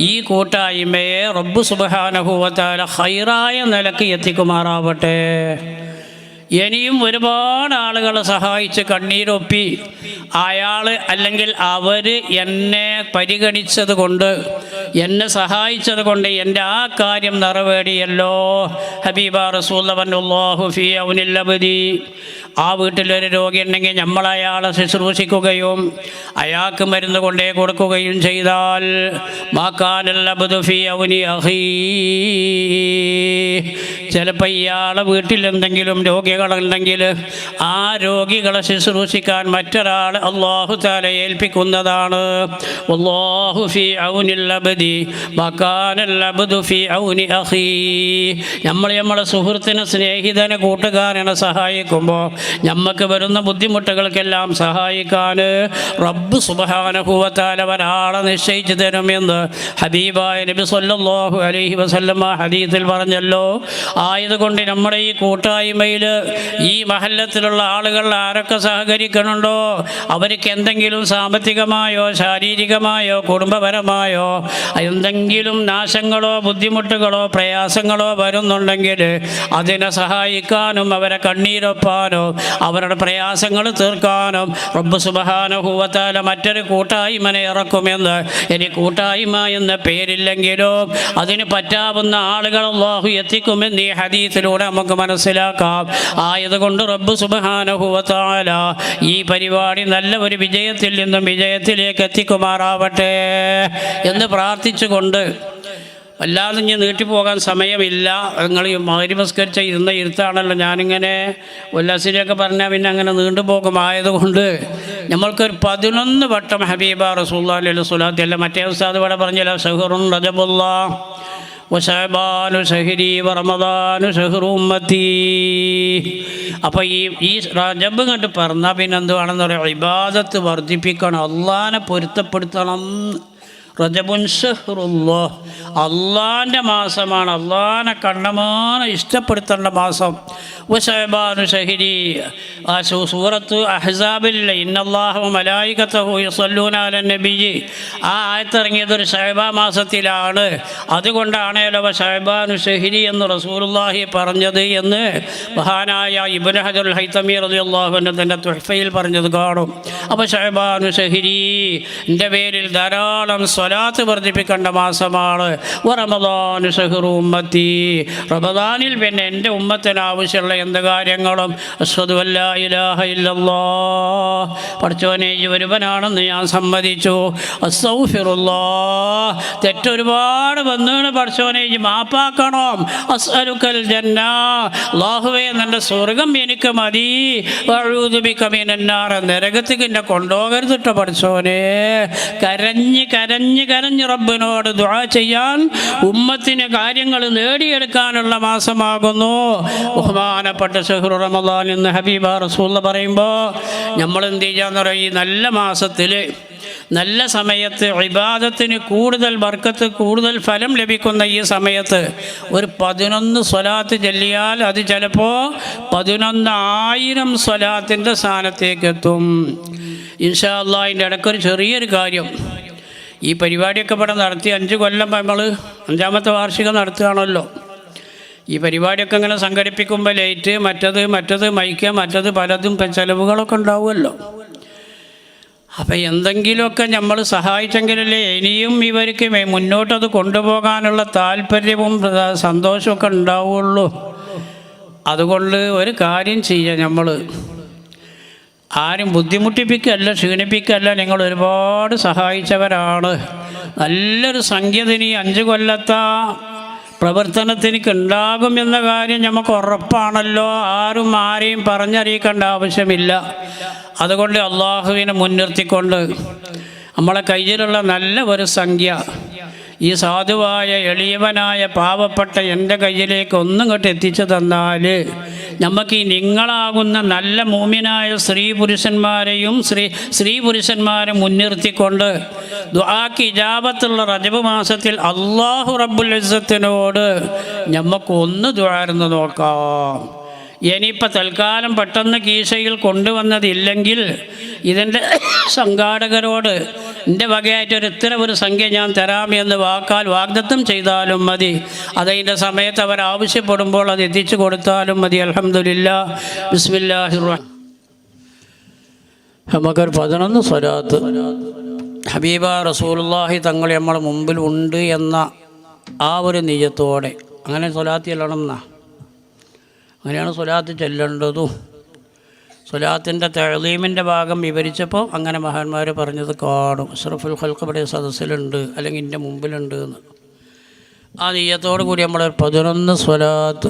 ഈ കൂട്ടായ്മയെ റബ്ബ് സുബ്ഹാനഹു വ തആല ഖൈറായ നിലക്ക് എത്തിക്കുമാറാവട്ടെ. ഇനിയും ഒരുപാട് ആളുകളെ സഹായിച്ച് കണ്ണീരൊപ്പി അയാൾ അല്ലെങ്കിൽ അവർ എന്നെ പരിഗണിച്ചത് കൊണ്ട്, എന്നെ സഹായിച്ചത് കൊണ്ട് എൻ്റെ ആ കാര്യം നിറവേറിയല്ലോ. ഹബീബ റസൂലുള്ളാഹി സ്വല്ലല്ലാഹു ഫീ ഔനിൽ അബ്ദി. ആ വീട്ടിലൊരു രോഗി ഉണ്ടെങ്കിൽ നമ്മൾ അയാളെ ശുശ്രൂഷിക്കുകയും അയാൾക്ക് മരുന്ന് കൊണ്ടേ കൊടുക്കുകയും ചെയ്താൽ മാകാനൽ അബ്ദു ഫീ ഔനി അഖീ. ചിലപ്പോൾ ഇയാളെ വീട്ടിൽ എന്തെങ്കിലും രോഗികളുണ്ടെങ്കിൽ ആ രോഗികളെ ശുശ്രൂഷിക്കാൻ മറ്റൊരാൾ അല്ലാഹു തആല ഏൽപ്പിക്കുന്നതാണ്. വല്ലാഹു ഫീ ഔനിൽ അബ്ദി മാകാനൽ അബ്ദു ഫീ ഔനി അഖീ. നമ്മളെ സുഹൃത്തിനെ, സ്നേഹിതനെ, കൂട്ടുകാരനെ സഹായിക്കുമ്പോൾ നമുക്ക് വരുന്ന ബുദ്ധിമുട്ടുകൾക്കെല്ലാം സഹായിക്കാൻ റബ്ബ് സുബ്ഹാനഹു വ തആല ഒരാളെ നിശ്ചയിച്ചു തരുമെന്ന് ഹബീബായ നബി സല്ലല്ലാഹു അലൈഹി വസല്ലമ ഹദീസിൽ പറഞ്ഞല്ലോ. ആയതുകൊണ്ട് നമ്മുടെ ഈ കൂട്ടായ്മയിൽ ഈ മഹല്ലത്തിലുള്ള ആളുകൾ ആരൊക്കെ സഹകരിക്കണുണ്ടോ അവർക്ക് എന്തെങ്കിലും സാമ്പത്തികമായോ ശാരീരികമായോ കുടുംബപരമായോ എന്തെങ്കിലും നാശങ്ങളോ ബുദ്ധിമുട്ടുകളോ പ്രയാസങ്ങളോ വരുന്നുണ്ടെങ്കിൽ അതിനെ സഹായിക്കാനും അവരെ കണ്ണീരൊപ്പാനും അവരുടെ പ്രയാസങ്ങൾ തീർക്കാനും റബ്ബ് സുബ്ഹാനഹു വ തആല മറ്റൊരു കൂട്ടായ്മനെ ഇറക്കുമെന്ന്. ഇനി കൂട്ടായ്മ എന്ന പേരില്ലെങ്കിലും അതിന് പറ്റാവുന്ന ആളുകൾ അല്ലാഹു എത്തിക്കുമെന്ന് ഈ ഹദീസിലൂടെ നമുക്ക് മനസ്സിലാക്കാം. ആയതുകൊണ്ട് റബ്ബ് സുബ്ഹാനഹു വ തആല ഈ പരിപാടി നല്ല ഒരു വിജയത്തിൽ നിന്നും വിജയത്തിലേക്ക് എത്തിക്കുമാറാവട്ടെ എന്ന് പ്രാർത്ഥിച്ചുകൊണ്ട്, അല്ലാതെ ഇനി നീട്ടിപ്പോകാൻ സമയമില്ല. നിങ്ങൾ മഗ്‌രിബ് ഇരുത്താണല്ലോ. ഞാനിങ്ങനെ ഉല്ലാസിനെയൊക്കെ പറഞ്ഞാൽ പിന്നെ അങ്ങനെ നീണ്ടുപോകും. ആയതുകൊണ്ട് നമ്മൾക്കൊരു 11 വട്ടം ഹബീബ റസൂലുള്ളാഹി അലൈഹി വസല്ലം അല്ല മറ്റേ ഉസ്താദ് ഇവിടെ പറഞ്ഞല്ലോ, ശഹ്റുൻ റജബുല്ലാഹ് വശഅബാനു ശഹ്രി വറമദാനു ശഹ്റു ഉമ്മത്തി. അപ്പോൾ ഈ റജബ് കണ്ട് പറഞ്ഞാൽ പിന്നെ എന്തുവാണെന്ന് പറയുക, ഇബാദത്ത് വർദ്ധിപ്പിക്കണം, അള്ളാനെ പൊരുത്തപ്പെടുത്തണം. റജബുൻ ശഹ്റുല്ലാഹ്, അള്ളാൻ്റെ മാസമാണ്, അള്ളാനെ കണ്ണമാനം ഇഷ്ടപ്പെടുത്തേണ്ട മാസം. വശഅബാനു ശഹ്രി, ആ സൂറത്ത് അഹ്സാബിൽ ഇന്നല്ലാഹു മലായികതഹു യസല്ലൂന അലൻ നബിയ്യി, ആ ആയത്തിറങ്ങിയതൊരു ശഅബാൻ മാസത്തിലാണ്. അതുകൊണ്ടാണല്ലോ ശഅബാനു ശഹ്രി എന്ന് റസൂലുള്ളാഹി പറഞ്ഞത് എന്ന് മഹാനായ ഇബ്നു ഹജറുൽ ഹൈതമി റളിയല്ലാഹു അൻഹു തൻ്റെ തുഹ്ഫയിൽ പറഞ്ഞത് കാണും. അപ്പോൾ ശഅബാനു ശഹ്രി എൻ്റെ പേരിൽ ധാരാളം സ്വലാത്ത് വർദ്ധിപ്പിക്കേണ്ട മാസമാണ്. റമദാനു ശഹ്റു ഉമ്മത്തി, റമദാനിൽ പിന്നെ എൻ്റെ ഉമ്മത്തിന് ആവശ്യമുള്ള എന്ത് കാര്യങ്ങളും അശ്ഹദു അല്ലാ ഇലാഹ ഇല്ലല്ലാഹ്, പടച്ചോനെ ഒരുവനാണെന്ന് ഞാൻ സമ്മതിച്ചു, അസ്തഗ്ഫിറുല്ലാഹ്, തെറ്റൊരുപാട് വന്നാണ് പടച്ചോനെ മാപ്പാക്കണം, അസ്അലുക്കൽ ജന്ന, അല്ലാഹുവേ നിൻ്റെ സ്വർഗം എനിക്ക് മതി, വഅഊദു ബിക മിനന്നാർ, നരകത്തേക്ക് എന്നെ കൊണ്ടുപോകരുതിട്ടോ പടച്ചോനെ. കരഞ്ഞ് റബ്ബിനോട് ദുആ ചെയ്യാൻ, ഉമ്മത്തിന് കാര്യങ്ങൾ നേടിയെടുക്കാനുള്ള മാസമാകുന്നു ബഹുമാനപ്പെട്ട ശഹ്റു റമദാൻ എന്ന് ഹബീബ റസൂൽ പറയുമ്പോൾ നമ്മൾ എന്ത് ചെയ്യാന്ന് പറയും, ഈ നല്ല മാസത്തിൽ നല്ല സമയത്ത് ഇബാദത്തിന് കൂടുതൽ ബർക്കത്ത്, കൂടുതൽ ഫലം ലഭിക്കുന്ന ഈ സമയത്ത് ഒരു 11 സ്വലാത്ത് ചൊല്ലിയാൽ അത് ചിലപ്പോൾ 11,000 സ്വലാത്തിൻ്റെ സ്ഥാനത്തേക്ക് എത്തും ഇൻഷാ അല്ലാഹ്. അതിൻ്റെ ഇടയ്ക്കൊരു ചെറിയൊരു കാര്യം, ഈ പരിപാടിയൊക്കെ ഇവിടെ നടത്തി 5 കൊല്ലം നമ്മൾ 5ാമത്തെ വാർഷികം നടത്തുകയാണല്ലോ. ഈ പരിപാടിയൊക്കെ ഇങ്ങനെ സംഘടിപ്പിക്കുമ്പോൾ ലൈറ്റ്, മറ്റത് മൈക്ക്, മറ്റത് പലതും ചിലവുകളൊക്കെ ഉണ്ടാവുമല്ലോ. അപ്പം എന്തെങ്കിലുമൊക്കെ നമ്മൾ സഹായിച്ചെങ്കിലല്ലേ ഇനിയും ഇവർക്ക് മുന്നോട്ടത് കൊണ്ടുപോകാനുള്ള താല്പര്യവും സന്തോഷമൊക്കെ ഉണ്ടാവുള്ളൂ. അതുകൊണ്ട് ഒരു കാര്യം ചെയ്യുക, നമ്മൾ ആരും ബുദ്ധിമുട്ടിപ്പിക്കുകയല്ല, ക്ഷീണിപ്പിക്കുകയല്ല. നിങ്ങൾ ഒരുപാട് സഹായിച്ചവരാണ്. നല്ലൊരു സംഖ്യ ഇനി 5 കൊല്ലത്തെ പ്രവർത്തനത്തിനൊക്കെ ഉണ്ടാകുമെന്ന കാര്യം നമുക്ക് ഉറപ്പാണല്ലോ. ആരെയും പറഞ്ഞറിയിക്കേണ്ട ആവശ്യമില്ല. അതുകൊണ്ട് അള്ളാഹുവിനെ മുൻനിർത്തിക്കൊണ്ട് നമ്മളെ കയ്യിലുള്ള നല്ല ഒരു സംഖ്യ ഈ സാധുവായ എളിയവനായ പാവപ്പെട്ട എൻ്റെ കയ്യിലേക്ക് ഒന്നിങ്ങോട്ട് എത്തിച്ചു തന്നാൽ നമുക്ക് ഈ നിങ്ങളാകുന്ന നല്ല മൂമിനായ സ്ത്രീ പുരുഷന്മാരെ മുൻനിർത്തിക്കൊണ്ട് ദുആക്ക് ഇജാബത്തുള്ള റജബ് മാസത്തിൽ അല്ലാഹു റബ്ബുൽ ഇസ്സത്തിനോട് നമുക്ക് ഒന്ന് ദുആർന്ന് നോക്കാം. ഇനിയിപ്പോൾ തൽക്കാലം പെട്ടെന്ന് കീശയിൽ കൊണ്ടുവന്നതില്ലെങ്കിൽ ഇതിൻ്റെ സംഘാടകരോട് എൻ്റെ വകയായിട്ടൊരു ഇത്ര ഒരു സംഖ്യ ഞാൻ തരാമെന്ന് വാഗ്ദത്തം ചെയ്താലും മതി. അതതിൻ്റെ സമയത്ത് അവരാവശ്യപ്പെടുമ്പോൾ അത് എത്തിച്ചു കൊടുത്താലും മതി. അൽഹംദുലില്ലാഹ്. ബിസ്മില്ലാഹിർ റഹ്മാനിർ റഹീം. നമുക്കൊരു 11 സ്വലാത്ത് ഹബീബ റസൂലുള്ളാഹി തങ്ങൾ നമ്മളെ മുമ്പിൽ ഉണ്ട് എന്ന ആ ഒരു നിയ്യത്തോടെ അങ്ങനെ സ്വലാത്ത് ചെല്ലണമെന്നാ. അങ്ങനെയാണ് സ്വലാത്ത് ചെല്ലേണ്ടതും. സ്വലാത്തിൻ്റെ തഅ്ലീമിൻ്റെ ഭാഗം വിവരിച്ചപ്പോൾ അങ്ങനെ മഹാന്മാർ പറഞ്ഞത് കാണും. അഷ്റഫുൽ ഖൽഖ് ഇവിടെ സദസ്സിലുണ്ട്, അല്ലെങ്കിൽ എൻ്റെ മുമ്പിലുണ്ട് എന്ന്. ആ നിയ്യത്തോടു കൂടി നമ്മൾ 11 സ്വലാത്ത്.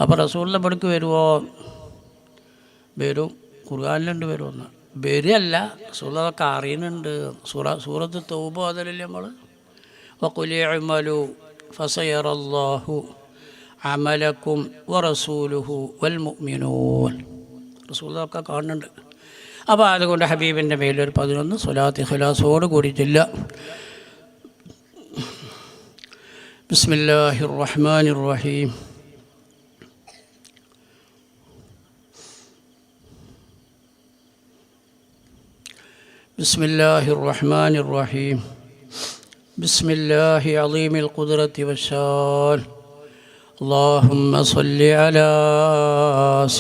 അപ്പോൾ റസൂലിൻ്റെ പടിക്ക് വരുമോ? വരും. ഖുർആനിലുണ്ട് വരുമെന്ന്. വരില്ല, റസൂലൊക്കെ അറിയുന്നുണ്ട്. സൂറത്ത് തൗബ അതിലല്ലേ നമ്മൾ വഖുൽ ഇഅ്മലു ഫസയറല്ലാഹു അമലക്കും വറസൂലുഹു വൽ മുഅ്മിനൂൻ. റസൂലൊക്കെ കാണുന്നുണ്ട്. അപ്പോൾ അതുകൊണ്ട് ഹബീബിൻ്റെ മേലൊരു 11 സ്വലാത്ത് ഇഖ്ലാസോട് കൂടിയിട്ടില്ല. ബിസ്മില്ലാഹിർ റഹ്മാനിർ റഹീം. ബിസ്മില്ലാഹിർ റഹ്മാനിർ റഹീം. ബിസ്മില്ലാഹി അളീമിൽ ഖുദ്റത്തി വശാൻ. اللهم صل على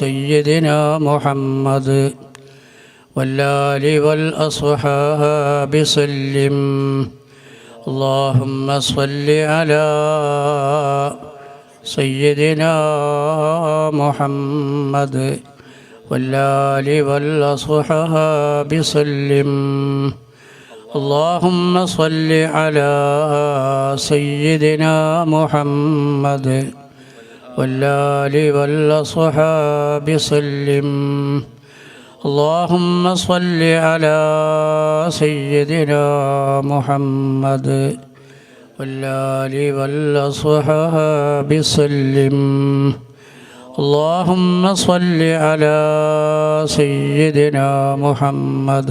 سيدنا محمد والآل والأصحاب سلم. اللهم صل على سيدنا محمد والآل والأصحاب سلم. اللهم صل على سيدنا محمد والآل والأصحاب سلم. اللهم صل على سيدنا محمد والآل والأصحاب سلم. اللهم صل على سيدنا محمد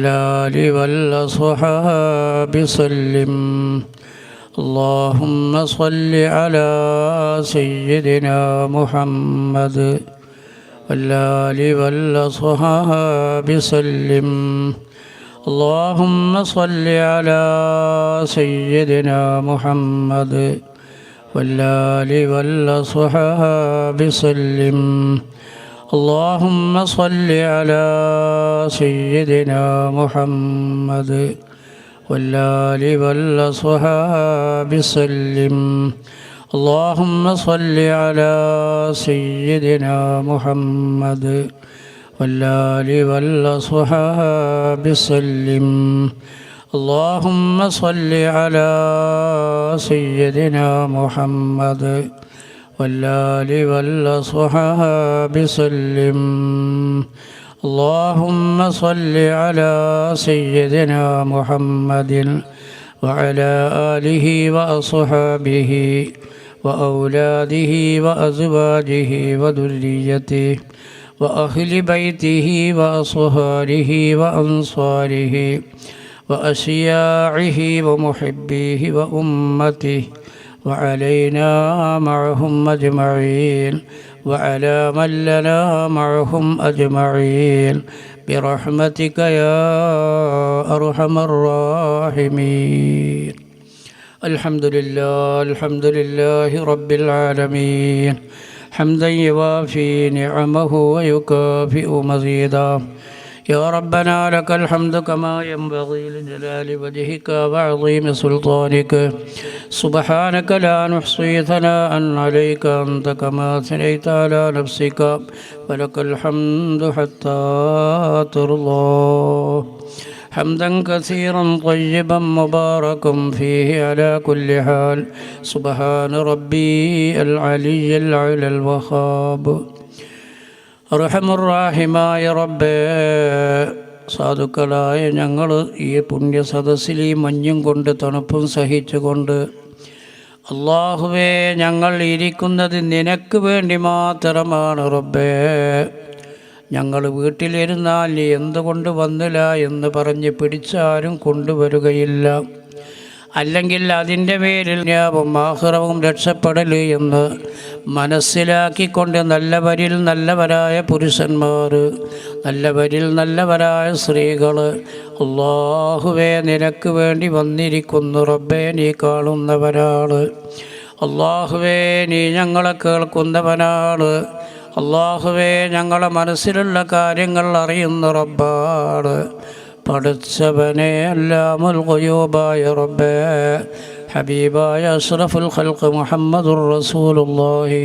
والآل والأصحاب سلم. اللهم صل على سيدنا محمد والآل والأصحاب سلم. اللهم صل على سيدنا محمد والآل والأصحاب سلم. اللهم صل على سيدنا محمد والآل والأصحاب سلم. اللهم صل على سيدنا محمد والآل والأصحاب سلم. اللهم صل على سيدنا محمد والآل والأصحاب سلم. اللهم صل على سيدنا محمد وعلى آله وأصحابه وأولاده وأزواجه وذريته وأهل بيته وأصهاره وأنصاره وأشياعه ومحبيه وأمته وعلينا معهم أجمعين وعلى من لنا معهم أجمعين برحمتك يا أرحم الراحمين. الحمد لله رب العالمين حمدا يوافي نعمه ويكافئ مزيدا. يا ربنا لك الحمد كما ينبغي لجلال وجهك وعظيم سلطانك سبحانك لا نحصي ثناء عليك أنت كما أثنيت على نفسك ولك الحمد حتى ترضى حمدا كثيرا طيبا مباركا فيه على كل حال سبحان ربي العلي العلى الوهاب റഹമുറാഹിമായ റബ്ബേ, സാധുക്കളായ ഞങ്ങൾ ഈ പുണ്യ സദസ്സിൽ ഈ മഞ്ഞും കൊണ്ട് തണുപ്പും സഹിച്ചുകൊണ്ട് അല്ലാഹുവേ ഞങ്ങൾ ഇരിക്കുന്നത് നിനക്ക് വേണ്ടി മാത്രമാണ് റബ്ബേ. ഞങ്ങൾ വീട്ടിലിരുന്നാൽ നീ എന്തുകൊണ്ട് വന്നില്ല എന്ന് പറഞ്ഞ് പിടിച്ചാരും കൊണ്ടുവരികയില്ല. അല്ലെങ്കിൽ അതിൻ്റെ പേരിൽ ഞാവും ആഖിറവും രക്ഷപ്പെടൽ എന്ന് മനസ്സിലാക്കിക്കൊണ്ട് നല്ലവരിൽ നല്ലവരായ പുരുഷന്മാർ, നല്ലവരിൽ നല്ലവരായ സ്ത്രീകൾ അല്ലാഹുവേ നിനക്ക് വേണ്ടി വന്നിരിക്കുന്നു റബ്ബേ. നീ കാണുന്നവനാണ് അല്ലാഹുവേ, നീ ഞങ്ങളെ കേൾക്കുന്നവനാണ് അല്ലാഹുവേ, ഞങ്ങളെ മനസ്സിലുള്ള കാര്യങ്ങൾ അറിയുന്ന റബ്ബാണ്. പഠിച്ചവനെ അല്ലാമുൽ ഖുയൂബായ റബ്ബേ, ഹബീബായ അഷ്റഫുൽ ഖൽഖ് മുഹമ്മദുർ റസൂലുള്ളാഹി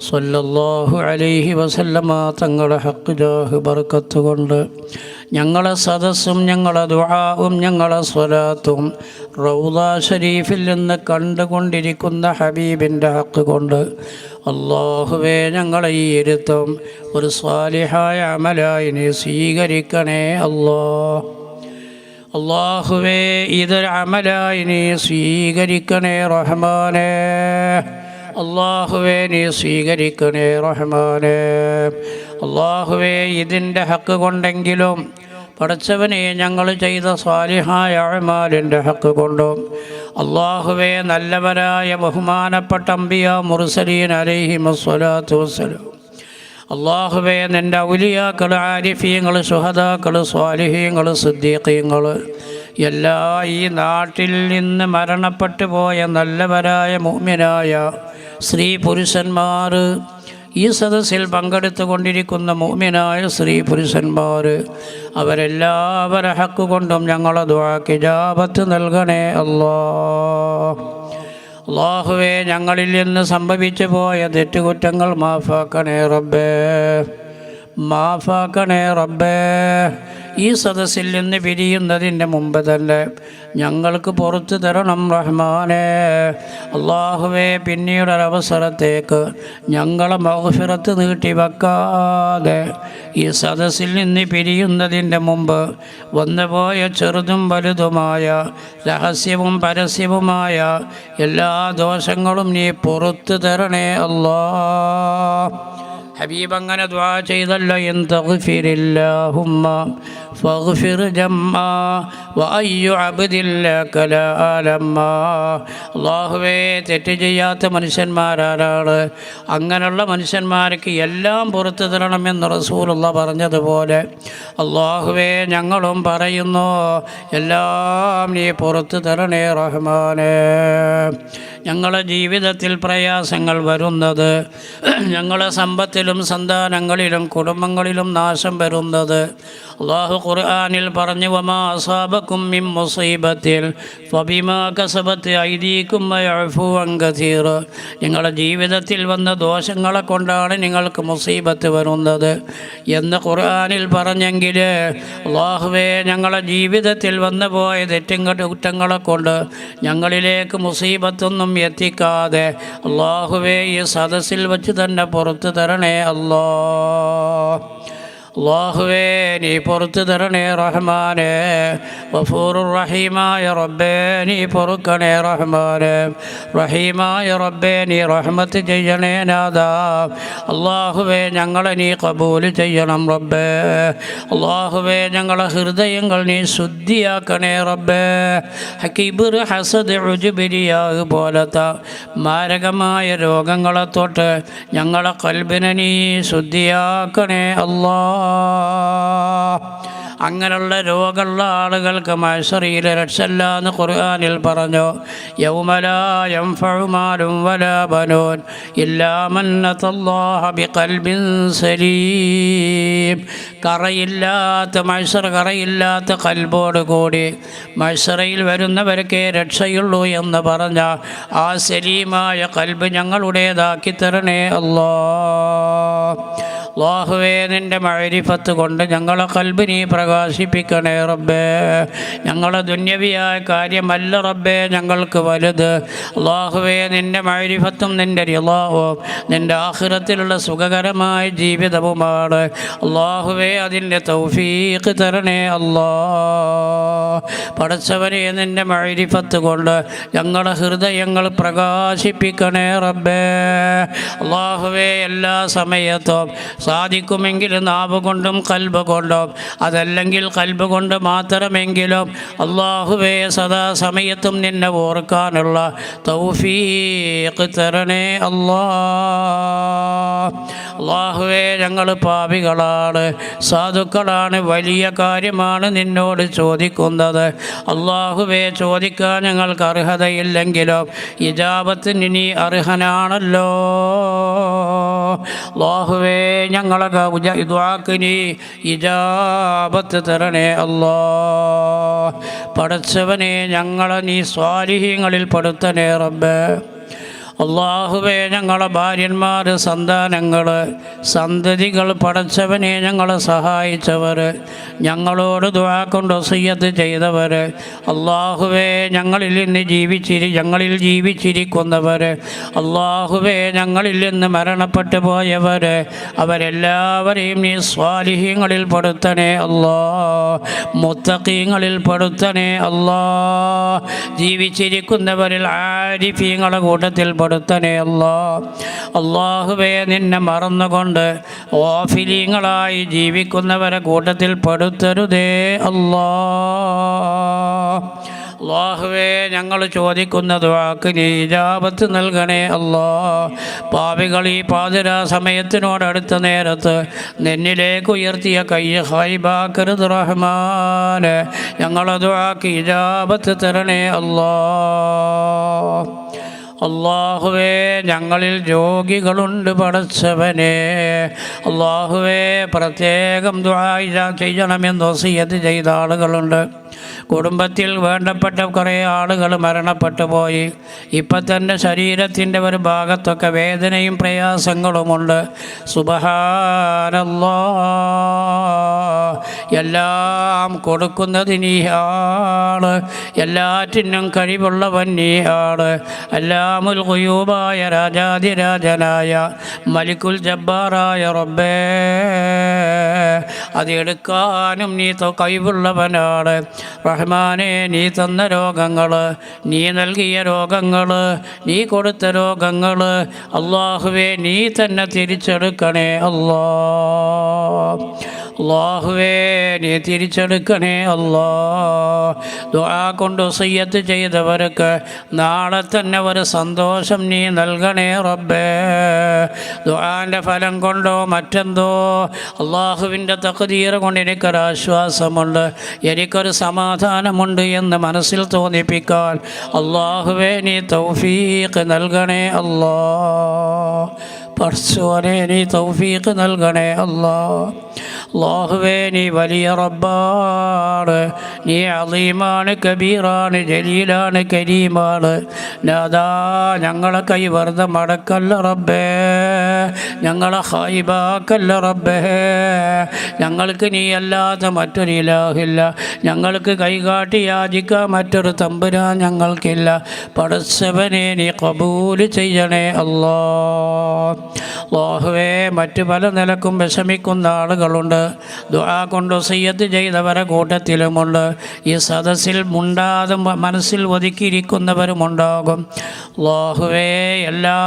സ്വല്ലല്ലാഹു അലൈഹി വസല്ലമ തങ്ങളുടെ ഹഖ് ജാഹ് ബർക്കത്ത് കൊണ്ട് ഞങ്ങളെ സദസ്സും ഞങ്ങളെ ദുആവും ഞങ്ങളെ സ്വലാത്തും റൗള ഷരീഫിൽ നിന്ന് കണ്ടുകൊണ്ടിരിക്കുന്ന ഹബീബിൻ്റെ ഹക്ക് കൊണ്ട് അല്ലാഹുവേ ഞങ്ങളെ ഈ ഇരുത്തം ഒരു സ്വാലിഹായ അമലായി നീ സ്വീകരിക്കണേ അല്ലാഹുവേ, ഇതൊരു അമലായി നീ സ്വീകരിക്കണേ റഹ്മാനേ. അല്ലാഹുവേ നീ സ്വീകരിക്കണേ റഹ്മാനേ. അല്ലാഹുവേ ഇതിൻ്റെ ഹക്ക് കൊണ്ടെങ്കിലും പടച്ചവനെ ഞങ്ങൾ ചെയ്ത സ്വാലിഹായ അഅ്മാലിൻ്റെ ഹക്ക് കൊണ്ടും അല്ലാഹുവേ നല്ലവരായ ബഹുമാനപ്പെട്ട അംബിയ മുർസലീൻ അലൈഹിമുസ്സലാത്തു വസ്സലാം അല്ലാഹുവേ നിൻ്റെ ഔലിയാക്കൾ, ആരിഫീങ്ങൾ, ശുഹദാക്കൾ, സ്വാലിഹീങ്ങൾ, സിദ്ദീഖീങ്ങൾ എല്ലാ ഈ നാട്ടിൽ നിന്ന് മരണപ്പെട്ടു പോയ നല്ലവരായ മുഅ്മിനായ സ്ത്രീ പുരുഷന്മാർ, ഈ സദസ്സിൽ പങ്കെടുത്തു കൊണ്ടിരിക്കുന്ന മുഅ്മിനായ സ്ത്രീ പുരുഷന്മാർ അവരെല്ലാവരുടെ ഹക്ക് കൊണ്ടും ഞങ്ങളെ ദുആക്ക് ഇജാബത്ത് നൽകണേ അല്ലാഹുവേ. ഞങ്ങളിൽ നിന്ന് സംഭവിച്ചു പോയ തെറ്റുകുറ്റങ്ങൾ മാഫാക്കണേ റബ്ബേ, മാഫാക്കണേ റബ്ബേ. ഈ സദസ്സിൽ നിന്ന് പിരിയുന്നതിൻ്റെ മുമ്പ് തന്നെ ഞങ്ങൾക്ക് പുറത്തു തരണം റഹ്മാനേ. അല്ലാഹുവേ പിന്നീടൊരവസരത്തേക്ക് ഞങ്ങളെ മഗ്ഫിറത്ത് നീട്ടിവെക്കാതെ ഈ സദസ്സിൽ നിന്ന് പിരിയുന്നതിൻ്റെ മുമ്പ് വന്നുപോയ ചെറുതും വലുതുമായ രഹസ്യവും പരസ്യവുമായ എല്ലാ ദോഷങ്ങളും നീ പുറത്തു തരണേ അല്ലാഹ്. ഹബീബ് അങ്ങനെ ദുആ ചെയ്തല്ലോ, ഇൻ തഗ്ഫിരില്ലാഹുമ്മ ഫഗ്ഫിർ ജമ്മാ വഅയ്യു അബ്ദിൻ ലക ലാ അലമ്മാ. അല്ലാഹുവേ തെറ്റ് ചെയ്യാത്ത മനുഷ്യന്മാരാരാണ്? അങ്ങനെയുള്ള മനുഷ്യന്മാർക്ക് എല്ലാം പുറത്തു തരണമെന്ന് റസൂലുള്ളാഹി പറഞ്ഞതുപോലെ അല്ലാഹുവേ ഞങ്ങളും പറയുന്നു, എല്ലാം നീ പുറത്തു തരണേ റഹ്മാനേ. ഞങ്ങളുടെ ജീവിതത്തിൽ പ്രയാസങ്ങൾ വരുന്നത്, ഞങ്ങളുടെ സമ്പത്തിലും സന്താനങ്ങളിലും കുടുംബങ്ങളിലും നാശം വരുന്നത് അല്ലാഹു ഖുർആനിൽ പറഞ്ഞു, വമാ അസാബകും മിൻ മുസീബത്തിൽ ഫബിമാ കസബത് ഐദീകും വയഅഫു അൻ കസീർ. നിങ്ങളുടെ ജീവിതത്തിൽ വന്ന ദോഷങ്ങളെ കൊണ്ടാണ് നിങ്ങൾക്ക് മുസീബത്ത് വരുന്നത് എന്ന് ഖുർആനിൽ പറഞ്ഞെങ്കിൽ അല്ലാഹുവേ ഞങ്ങളുടെ ജീവിതത്തിൽ വന്നു പോയ കുറ്റങ്ങളെ കൊണ്ട് ഞങ്ങളിലേക്ക് മുസീബത്തൊന്നും എത്തിക്കാതെ അല്ലാഹുവേ ഈ സദസ്സിൽ വച്ച് തന്നെ പുറത്തു തരണേ അല്ലാഹുവേ നീ പുറത്തു തരണേ റഹ്മാനേ. ഗഫൂറുർ റഹീമായ റബ്ബേ നീ പൊറുക്കണേ റഹ്മാനേ. റഹീമായ റബ്ബേ നീ റഹ്മത്ത് ചെയ്യണേ നാഥാ. അല്ലാഹുവേ ഞങ്ങളെ നീ ഖബൂൽ ചെയ്യണം റബ്ബേ. അല്ലാഹുവേ ഞങ്ങളെ ഹൃദയങ്ങൾ നീ ശുദ്ധിയാക്കണേ റബ്ബേ. കിബ്ർ, ഹസദ്, ഉജ്ബ്, റിയാഅ് പോലത്തെ മാരകമായ രോഗങ്ങളെ തൊട്ട് ഞങ്ങളെ ഖൽബിനെ നീ ശുദ്ധിയാക്കണേ അല്ലാഹ്. അങ്ങനെയുള്ള രോഗമുള്ള ആളുകൾക്ക് മഹ്ശറിയിൽ രക്ഷയില്ല എന്ന് ഖുർആനിൽ പറഞ്ഞു. യൗമ ലാ യൻഫഉ മാലും വലാ ബനൂൻ ഇല്ലാ മൻ അത്തല്ലാഹ ബിഖൽബിൻ സലീം. കറയില്ലാത്ത മഹ്ശർ, കറയില്ലാത്ത ഖൽബോട് കൂടി മഹ്ശറയിൽ വരുന്നവർക്കേ രക്ഷയുള്ളൂ എന്ന് പറഞ്ഞ ആ സലീമായ ഖൽബ് ഞങ്ങളുടേതാക്കി തരണേ അല്ലാഹ്. അല്ലാഹുവേ, നിൻ്റെ മഅരിഫത്ത് കൊണ്ട് ഞങ്ങളെ ഖൽബ് നീ പ്രകാശിപ്പിക്കണേ റബ്ബേ. ഞങ്ങളെ ദുന്യവിയായ കാര്യമല്ല റബ്ബേ ഞങ്ങൾക്ക് വലുത്. അല്ലാഹുവേ, നിൻ്റെ മഅരിഫത്തും നിൻ്റെ റിളാവും നിൻ്റെ ആഖിറത്തിലുള്ള സുഖകരമായ ജീവിതവുമാണ്. അല്ലാഹുവേ, അതിൻ്റെ തൗഫീഖ് തരണേ അല്ലാഹ്. പടച്ചവനെ, നിൻ്റെ മഅരിഫത്ത് കൊണ്ട് ഞങ്ങളെ ഹൃദയങ്ങൾ പ്രകാശിപ്പിക്കണേ റബ്ബേ. അല്ലാഹുവേ, എല്ലാ സമയത്തും സാധിക്കുമെങ്കിൽ നാവ് കൊണ്ടും ഖൽബ് കൊണ്ടും, അതല്ലെങ്കിൽ ഖൽബ് കൊണ്ട് മാത്രമെങ്കിലും അല്ലാഹുവേ സദാസമയത്തും നിന്നെ ഓർക്കാനുള്ള തൗഫീഖ് തരണേ അല്ലാഹ്. അല്ലാഹുവേ, ഞങ്ങൾ പാപികളാണ്, സാധുക്കളാണ്, വലിയ കാര്യമാണ് നിന്നോട് ചോദിക്കുന്നത്. അല്ലാഹുവേ, ചോദിക്കാൻ ഞങ്ങൾക്ക് അർഹതയില്ലെങ്കിലും ഇജാബത്തിന് നീ അർഹനാണല്ലോ. അല്ലാഹുവേ, ഞങ്ങളെ ദുആക്ക് നീ ഇജാബത്ത് തരണേ അല്ലാഹ്. പടച്ചവനെ, ഞങ്ങളെ നീ സ്വാലിഹീങ്ങളിൽ പെടുത്തണേ റബ്ബേ. അല്ലാഹുവേ, ഞങ്ങളെ ഭാര്യന്മാർ, സന്താനങ്ങൾ, സന്തതികൾ, പടച്ചവനെ ഞങ്ങളെ സഹായിച്ചവർ, ഞങ്ങളോട് ദുആ കൊണ്ട് വസിയ്യത്ത് ചെയ്തവർ, അല്ലാഹുവേ ഞങ്ങളിൽ നിന്ന് ഞങ്ങളിൽ ജീവിച്ചിരിക്കുന്നവർ, അല്ലാഹുവേ ഞങ്ങളിൽ നിന്ന് മരണപ്പെട്ടു പോയവർ, അവരെല്ലാവരെയും നീ സ്വാലിഹീങ്ങളിൽ പെടുത്തണേ അല്ലാഹ്. മുത്തഖീങ്ങളിൽ പെടുത്തണേ അല്ലാഹ്. ജീവിച്ചിരിക്കുന്നവരിൽ ആരിഫീങ്ങളെ കൂട്ടത്തിൽ പെടുത്തണേ അല്ലാഹ്. അല്ലാഹുവേ, നിന്നെ മറന്നുകൊണ്ട് ഗാഫിലീങ്ങളായി ജീവിക്കുന്നവരെ കൂട്ടത്തിൽ പെടുത്തരുതേ അല്ലാഹ്. അല്ലാഹുവേ, ഞങ്ങൾ ചോദിക്കുന്ന ദുആക്ക് നീ ഇജാബത്ത് നൽകണേ അല്ലാഹ്. പാപികൾ ഈ പാതിരാ സമയത്തിനോടടുത്ത നേരത്ത് നിന്നിലേക്ക് ഉയർത്തിയ കൈ ഖൈബാക്കരുത് റഹ്മാനെ. ഞങ്ങളെ ദുആക്ക് ഇജാബത്ത് തരണേ അല്ലാഹ്. അല്ലാഹുവേ, ഞങ്ങളിൽ രോഗികളുണ്ട് പടച്ചവനെ. അല്ലാഹുവേ, പ്രത്യേകം ദുആ ചെയ്യണമെന്ന് വസിയ്യത്ത് ചെയ്ത ആളുകളുണ്ട്. കുടുംബത്തിൽ വേണ്ടപ്പെട്ട കുറേ ആളുകൾ മരണപ്പെട്ടു പോയി. ഇപ്പം തന്നെ ശരീരത്തിൻ്റെ ഒരു ഭാഗത്തൊക്കെ വേദനയും പ്രയാസങ്ങളുമുണ്ട്. സുബ്ഹാനല്ലാഹ്. എല്ലാം കൊടുക്കുന്നത് നീയാണ്, എല്ലാറ്റിനും കഴിവുള്ളവൻ നീയാണ്. അല്ലാമുൽ ഖുയൂബായ രാജാതിരാജനായ മലിക്കുൽ ജബ്ബാറായ റബ്ബേ, അത് എടുക്കാനും നീ കഴിവുള്ളവനാണ് റഹ്മാനെ. നീ തന്ന രോഗങ്ങൾ, നീ നൽകിയ രോഗങ്ങൾ, നീ കൊടുത്ത രോഗങ്ങൾ അല്ലാഹുവേ നീ തന്നെ തിരിച്ചെടുക്കണേ അല്ലാഹ്. അല്ലാഹുവേ, നീ തിരിച്ചെടുക്കണേ അല്ലാഹ്. ദുആ കൊണ്ട് വസിയ്യത്ത് ചെയ്തവർക്ക് നാളെ തന്നെ ഒരു സന്തോഷം നീ നൽകണേ റബ്ബേ. ദുആൻ്റെ ഫലം കൊണ്ടോ മറ്റെന്തോ അല്ലാഹുവിൻ്റെ തഖ്ദീർ കൊണ്ട് എനിക്കൊരാശ്വാസമുണ്ട്, എനിക്കൊരു സമാധാനമുണ്ട് എന്ന് മനസ്സിൽ തോന്നിപ്പിക്കാൻ അല്ലാഹുവേ നീ തൗഫീഖ് നൽകണേ അല്ലാഹ്. പടച്ചോനെ, നീ തൗഫീഖ് നൽകണേ അല്ലാഹ്. അല്ലാഹുവേ, നീ വലിയ റബ്ബാണ്, നീ അളീമാണ്, കബീറാണ്, ജലീലാണ്, കരീമാണ്. നാദാ, ഞങ്ങളെ കൈ വെറുതെ മടക്കല്ല റബ്ബേ, ഞങ്ങളെ ഖൈബാക്കല്ല റബ്ബേ. ഞങ്ങൾക്ക് നീ അല്ലാത്ത മറ്റൊരു ഇലാഹില്ല, ഞങ്ങൾക്ക് കൈകാട്ടി യാചിക്കാൻ മറ്റൊരു തമ്പുരാൻ ഞങ്ങൾക്കില്ല. പടച്ചവനെ, നീ ഖബൂൽ ചെയ്യണേ അല്ലാഹ്. അല്ലാഹുവേ, മറ്റു പല നിലക്കും വിഷമിക്കുന്ന ആളുകളുണ്ട്, ദുആ കൊണ്ട് വസിയ്യത്ത് ചെയ്തവരെ കൂട്ടത്തിലുമുണ്ട്. ഈ സദസ്സിൽ മുണ്ടാതും മനസ്സിൽ ഒതുക്കിയിരിക്കുന്നവരുമുണ്ടാകും. അല്ലാഹുവേ, എല്ലാ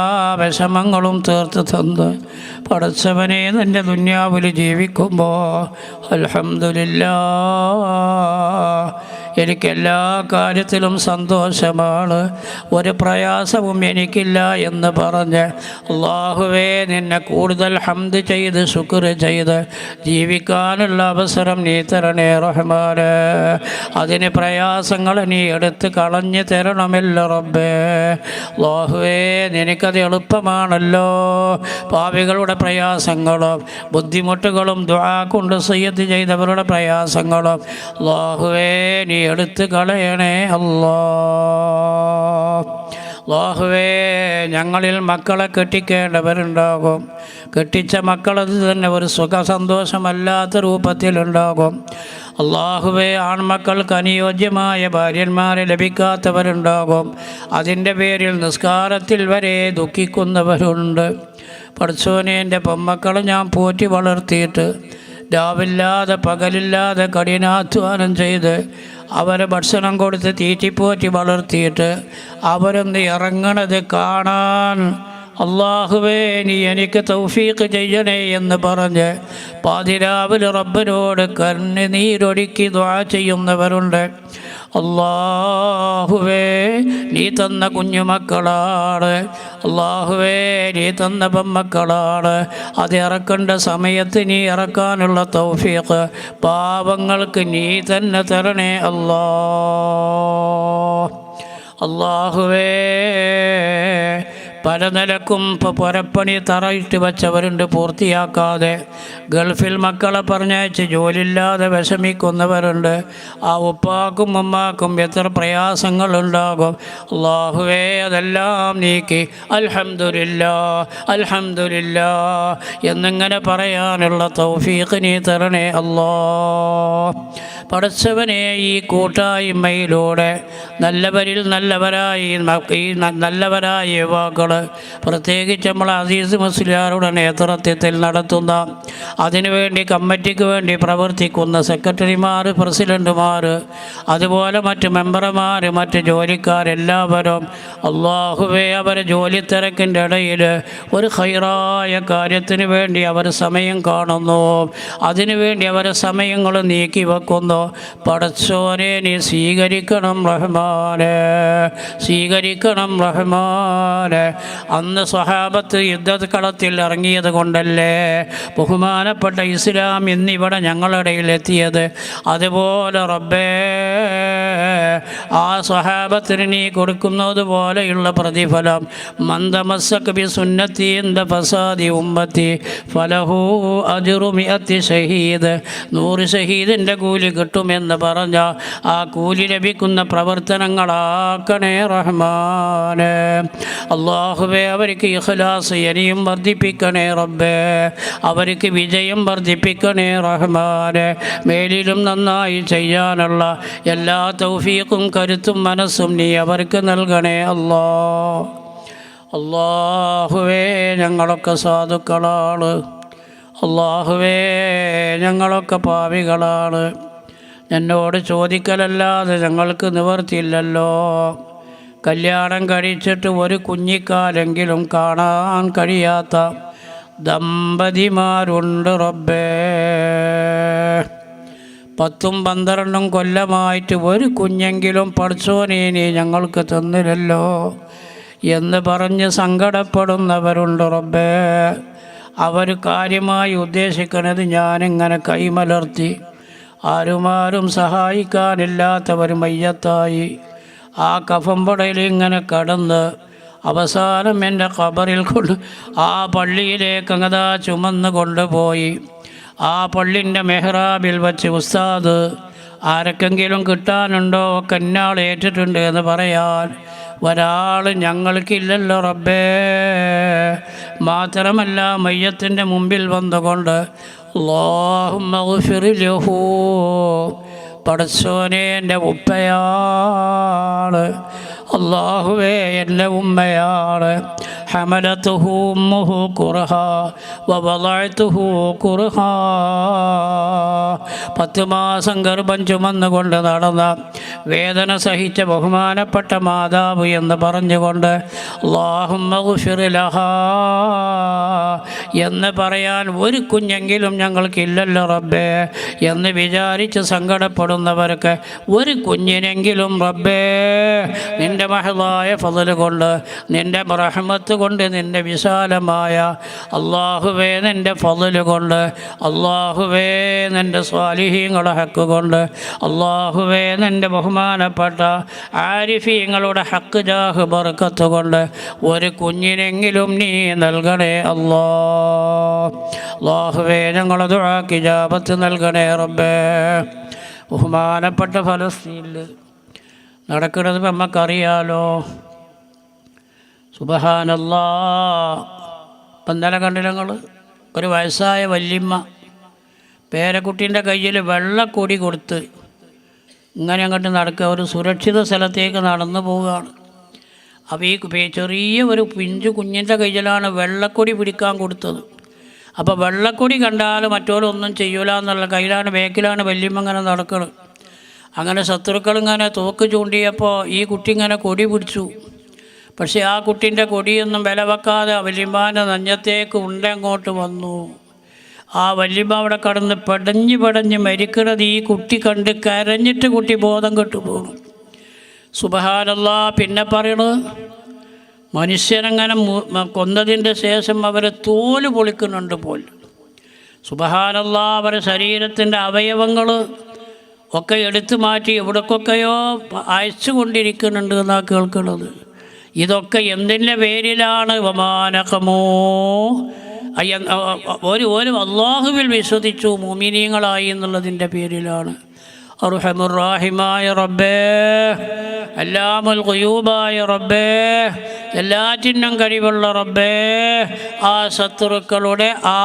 വിഷമങ്ങളും തീർത്ത് തന്ന് പടച്ചവനെ നിൻ്റെ ദുന്യാവിൽ ജീവിക്കുമ്പോൾ അൽഹംദുലില്ലാഹ് എനിക്കെല്ലാ കാര്യത്തിലും സന്തോഷമാണ്, ഒരു പ്രയാസവും എനിക്കില്ല എന്ന് പറഞ്ഞ് അല്ലാഹുവേ നിന്നെ കൂടുതൽ ഹംദ് ചെയ്ത് ശുക്ർ ചെയ്ത് ജീവിക്കാനുള്ള അവസരം നീ തരണേ റഹ്മാനേ. അതിന് പ്രയാസങ്ങൾ നീ എടുത്ത് കളഞ്ഞു തരണമല്ലോ റബ്ബേ. അല്ലാഹുവേ നിനക്കത് എളുപ്പമാണല്ലോ. പാപികളുടെ പ്രയാസങ്ങളും ബുദ്ധിമുട്ടുകളും ദുആ കൊണ്ട് സയ്യത്ത് ചെയ്തവരുടെ പ്രയാസങ്ങളും അല്ലാഹുവേ നീ എടുത്ത് കളയണേ അല്ലാഹുവേ. ഞങ്ങളിൽ മക്കളെ കെട്ടിക്കേണ്ടവരുണ്ടാകും, കെട്ടിച്ച മക്കളത് തന്നെ ഒരു സുഖസന്തോഷമല്ലാത്ത രൂപത്തിലുണ്ടാകും. അല്ലാഹുവേ ആൺമക്കൾക്ക് അനുയോജ്യമായ ഭാര്യന്മാരെ ലഭിക്കാത്തവരുണ്ടാകും, അതിൻ്റെ പേരിൽ നിസ്കാരത്തിൽ വരെ ദുഃഖിക്കുന്നവരുണ്ട്. പഠിച്ചോനെ, എൻ്റെ പൊമ്മക്കളെ ഞാൻ പോറ്റി വളർത്തിയിട്ട് രാവില്ലാതെ പകലില്ലാതെ കഠിനാധ്വാനം ചെയ്ത് അവരെ ഭക്ഷണം കൊടുത്ത് തീറ്റിപ്പോറ്റി വളർത്തിയിട്ട് അവരൊന്ന് ഇറങ്ങണത് കാണാൻ അല്ലാഹുവേ നീ എനിക്ക് തൗഫീഖ് ചെയ്യണേ എന്ന് പറഞ്ഞ് പാതിരാവിലെ റബ്ബിനോട് കണ്ണുനീരൊഴുക്കി ദുആ ചെയ്യുന്നവരുണ്ട്. അല്ലാഹുവേ നീ തന്ന കുഞ്ഞുമക്കളാണ്, അല്ലാഹുവേ നീ തന്ന പെമ്മക്കളാണ്. അത് ഇറക്കേണ്ട സമയത്ത് നീ ഇറക്കാനുള്ള തൗഫീഖ് പാവങ്ങൾക്ക് നീ തന്നെ തരണേ അല്ലാഹുവേ. പല നിലക്കും ഇപ്പോൾ പുരപ്പണി തറയിട്ട് വച്ചവരുണ്ട് പൂർത്തിയാക്കാതെ. ഗൾഫിൽ മക്കളെ പറഞ്ഞയച്ച് ജോലിയില്ലാതെ വിഷമിക്കുന്നവരുണ്ട്. ആ ഉപ്പാക്കും ഉമ്മാക്കും എത്ര പ്രയാസങ്ങളുണ്ടാകും. അല്ലാഹുവേ അതെല്ലാം നീക്കി അൽഹംദുലില്ലാഹ് അൽഹംദുലില്ലാഹ് എന്നിങ്ങനെ പറയാനുള്ള തൗഫീഖ് നീ തരണേ അല്ലാഹ്. പടച്ചവനെ, ഈ കൂട്ടായ്മയിലൂടെ നല്ലവരിൽ നല്ലവരായി നല്ലവരായ യുവാക്കൾ, പ്രത്യേകിച്ച് നമ്മൾ അസീസ് മുസ്ലിയാരുടെ നേതൃത്വത്തിൽ നടത്തുന്ന, അതിനുവേണ്ടി കമ്മിറ്റിക്ക് വേണ്ടി പ്രവർത്തിക്കുന്ന സെക്രട്ടറിമാർ, പ്രസിഡൻറ്റുമാർ, അതുപോലെ മറ്റ് മെമ്പർമാർ, മറ്റ് ജോലിക്കാരെല്ലാവരും അല്ലാഹുവേ അവരെ ജോലി തിരക്കിൻ്റെ ഇടയിൽ ഒരു ഖൈറായ കാര്യത്തിന് വേണ്ടി അവർ സമയം കാണുന്നു, അതിനുവേണ്ടി അവരെ സമയങ്ങൾ നീക്കി വെക്കുന്നു. പടച്ചോനെ നീ സ്വീകരിക്കണം റഹ്മാനെ, സ്വീകരിക്കണം റഹ്മാനെ. അന്ന് സ്വഹാബത്ത് യുദ്ധക്കളത്തിൽ ഇറങ്ങിയത് കൊണ്ടല്ലേ ബഹുമാനപ്പെട്ട ഇസ്ലാം ഇന്നിവിടെ ഞങ്ങളുടെ ഇടയിൽ എത്തിയത്. അതുപോലെ റബ്ബേ ആ സ്വഹാബത്തിന് നീ കൊടുക്കുന്നത് പോലെയുള്ള പ്രതിഫലം മന്ദമസ്സക ബി സുന്നത്തി ഇന്ദ ഫസാദി ഉമ്മത്തി ഫലഹു അജ്റു മിഅത്തി ഷഹീദ്. 100 ഷഹീദിൻ്റെ കൂലി കിട്ടുമെന്ന് പറഞ്ഞ ആ കൂലി ലഭിക്കുന്ന പ്രവർത്തനങ്ങളാക്കണേ റഹ്മാനെ. അല്ലാഹുവേ അവർക്ക് ഇഖ്ലാസ് ഇനിയും വർദ്ധിപ്പിക്കണേ റബ്ബേ, അവർക്ക് വിജയം വർദ്ധിപ്പിക്കണേ റഹ്മാനെ. മേലിലും നന്നായി ചെയ്യാനുള്ള എല്ലാ തൗഫീഖും കരുത്തും മനസ്സും നീ അവർക്ക് നൽകണേ അല്ലാഹുവേ ഞങ്ങളൊക്കെ സാധുക്കളാണ്, അല്ലാഹുവേ ഞങ്ങളൊക്കെ പാപികളാണ്. എന്നോട് ചോദിക്കലല്ലാതെ ഞങ്ങൾക്ക് നിവർത്തിയില്ലല്ലോ. കല്യാണം കഴിച്ചിട്ട് ഒരു കുഞ്ഞിക്കാലെങ്കിലും കാണാൻ കഴിയാത്ത ദമ്പതിമാരുണ്ട് റബ്ബേ. 10ഉം 12ഉം കൊല്ലമായിട്ട് ഒരു കുഞ്ഞെങ്കിലും പഠിച്ചോനെ നീ ഞങ്ങൾക്ക് തന്നില്ലല്ലോ എന്ന് പറഞ്ഞ് സങ്കടപ്പെടുന്നവരുണ്ട് റബ്ബേ. അവർ കാര്യമായി ഉദ്ദേശിക്കുന്നത് ഞാനിങ്ങനെ കൈമലർത്തി ആരുമാരും സഹായിക്കാനില്ലാത്തവർ മയ്യത്തായി ആ കഫംപടയിൽ ഇങ്ങനെ കടന്ന് അവസാനം എൻ്റെ ഖബറിൽ കൊണ്ട് ആ പള്ളിയിലേക്ക് അങ്ങതാ ചുമന്ന് കൊണ്ടുപോയി ആ പള്ളിൻ്റെ മെഹ്റാബിൽ വച്ച് ഉസ്താദ് ആരൊക്കെങ്കിലും കിട്ടാനുണ്ടോ ഒക്കെ ഇന്നാൾ ഏറ്റിട്ടുണ്ട് എന്ന് പറയാൻ ഒരാൾ ഞങ്ങൾക്കില്ലല്ലോ റബ്ബേ. മാത്രമല്ല മയ്യത്തിൻ്റെ മുമ്പിൽ വന്നുകൊണ്ട് അല്ലാഹുമ്മ ഗ്ഫിർ ലഹു, പടച്ചോനെ എൻ്റെ ഉപ്പയാണ്, അല്ലാഹുവേ എൻ്റെ ഉമ്മയാണ്, حملته أمه كرها ووضعته كرها 10 മാസം ഗർഭം ചുമന്നുകൊണ്ട് നടന്ന വേദന സഹിച്ച ബഹുമാനപ്പെട്ട മാതാവ് എന്ന് പറഞ്ഞുകൊണ്ട് അല്ലാഹുമ്മ ഗുഫിർ ലഹാ എന്ന് പറയാൻ ഒരു കുഞ്ഞെങ്കിലും ഞങ്ങൾക്കില്ലല്ലോ റബ്ബേ എന്ന് വിചാരിച്ച് സങ്കടപ്പെടുന്നവർക്ക് ഒരു കുഞ്ഞിനെങ്കിലും റബ്ബേ നിൻ്റെ മഹളായ ഫള് കൊണ്ട് നിൻ്റെ റഹ്മത്ത് കൊണ്ട് നിൻ്റെ വിശാലമായ അല്ലാഹുവേ നിൻ്റെ ഫള് കൊണ്ട് അല്ലാഹുവേ നിൻ്റെ സ്വാലിഹീങ്ങളുടെ ഹക്ക് കൊണ്ട് അല്ലാഹുവേ നിൻ്റെ ബഹുമാനപ്പെട്ട ആരിഫീങ്ങളുടെ ഹക്ക് ജാഹ് ബർക്കത്ത് കൊണ്ട് ഒരു കുഞ്ഞിനെങ്കിലും നീ നൽകണേ അല്ലാഹുവേ ഞങ്ങളെ ദുആക്ക് ഇജാബത്ത് നൽകണേ റബ്ബേ. ബഹുമാനപ്പെട്ട ഫലസ്തീനിൽ നടക്കുന്നത് നമുക്കറിയാലോ. സുബ്ഹാനല്ലാഹ്. ഇപ്പം ഇന്നലെ കണ്ടില്ല നിങ്ങൾ, ഒരു വയസ്സായ വല്യമ്മ പേരക്കുട്ടീൻ്റെ കയ്യിൽ വെള്ളക്കൊടി കൊടുത്ത് ഇങ്ങനെ അങ്ങോട്ട് നടക്കുക, ഒരു സുരക്ഷിത സ്ഥലത്തേക്ക് നടന്നു പോവുകയാണ്. അപ്പോൾ ഈ ചെറിയ ഒരു പിഞ്ചു കുഞ്ഞിൻ്റെ കയ്യിലാണ് വെള്ളക്കൊടി പിടിക്കാൻ കൊടുത്തത്. അപ്പോൾ വെള്ളക്കൊടി കണ്ടാൽ മറ്റോരൊന്നും ചെയ്യൂല എന്നുള്ള കയ്യിലാണ് ബേക്കിലാണ് വല്യമ്മ ഇങ്ങനെ നടക്കുന്നത്. അങ്ങനെ ശത്രുക്കളിങ്ങനെ തോക്ക് ചൂണ്ടിയപ്പോൾ ഈ കുട്ടി ഇങ്ങനെ കൊടി പിടിച്ചു. പക്ഷേ ആ കുട്ടീൻ്റെ കൊടിയൊന്നും വില വെക്കാതെ വല്യമ്മാൻ്റെ നെഞ്ഞത്തേക്ക് ഉണ്ടങ്ങോട്ട് വന്നു. ആ വല്യമ്മ അവിടെ കടന്ന് പടഞ്ഞ് മരിക്കണത് ഈ കുട്ടി കണ്ട് കരഞ്ഞിട്ട് കുട്ടി ബോധം കെട്ടു പോകും. സുബ്ഹാനല്ലാഹ്. പിന്നെ പറയണത് മനുഷ്യനങ്ങനെ കൊന്നതിൻ്റെ ശേഷം അവരെ തോല് പൊളിക്കുന്നുണ്ട് പോലും. സുബ്ഹാനല്ലാഹ്. അവരെ ശരീരത്തിൻ്റെ അവയവങ്ങൾ ഒക്കെ എടുത്തു മാറ്റി എവിടേക്കൊക്കെയോ അയച്ചു കൊണ്ടിരിക്കുന്നുണ്ട് എന്നാണ് കേൾക്കുന്നത്. ഇതൊക്കെ എന്തിൻ്റെ പേരിലാണ്? വമാനഖമോ ഒരു അല്ലാഹുവിൽ വിശ്വസിച്ചു മുഅ്മിനീങ്ങളായി എന്നുള്ളതിൻ്റെ പേരിലാണ്. അർഹമുർ റഹീമായ റബ്ബേ, അല്ലാമുൽ ഖുയൂബായ റബ്ബേ, എല്ലാറ്റിനും കഴിവുള്ള റബ്ബേ, ആ ശത്രുക്കളുടെ ആ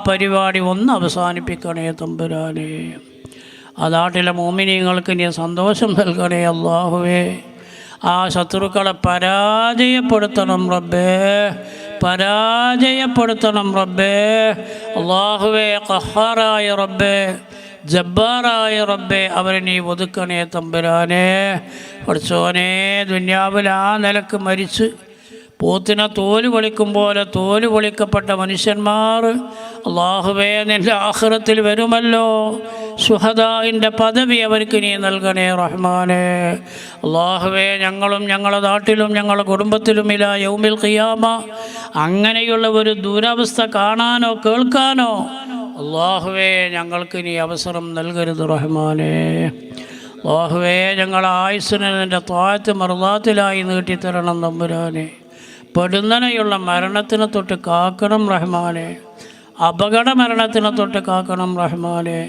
പരിപാടി ഒന്ന് അവസാനിപ്പിക്കണേ തമ്പുരാനേ. ആ നാട്ടിലെ മുഅ്മിനീങ്ങൾക്ക് നീ സന്തോഷം നൽകണേ അല്ലാഹുവേ. ആ ശത്രുക്കളെ പരാജയപ്പെടുത്തണം റബ്ബേ, പരാജയപ്പെടുത്തണം റബ്ബേ. അല്ലാഹുവേ, ഖഹാറായ റബ്ബേ, ജബ്ബാറായ റബ്ബേ, അവരെ നീ ഒതുക്കണേ തമ്പുരാനേ. പഠിച്ചോനെ, ദുനിയാവിൽ ആ നിലക്ക് മരിച്ച് പോത്തിനെ തോല് പൊളിക്കും പോലെ തോല് പൊളിക്കപ്പെട്ട മനുഷ്യന്മാർ അല്ലാഹുവേ നിൻ്റെ ആഖിറത്തിൽ വരുമല്ലോ. ശുഹദാഇൻ്റെ പദവി അവർക്ക് നീ നൽകണേ റഹ്മാനേ. അല്ലാഹുവേ, ഞങ്ങളും ഞങ്ങളുടെ നാട്ടിലും ഞങ്ങളുടെ കുടുംബത്തിലും ഇലാ യൗമിൽ ഖിയാമ അങ്ങനെയുള്ള ഒരു ദുരവസ്ഥ കാണാനോ കേൾക്കാനോ അല്ലാഹുവേ ഞങ്ങൾക്ക് നീ അവസരം നൽകരുത് റഹ്മാനേ. അല്ലാഹുവേ, ഞങ്ങളുടെ ആയുസ്സിനെ നിൻ്റെ ത്വാഅത്ത് മർളാത്തിലായി നീട്ടിത്തരണം തമ്പുരാനേ. പെടുന്നനെയുള്ള മരണത്തിനെ തൊട്ട് കാക്കണം റഹ്മാനേ. അപകട മരണത്തിനെ തൊട്ട് കാക്കണം റഹ്മാനേ.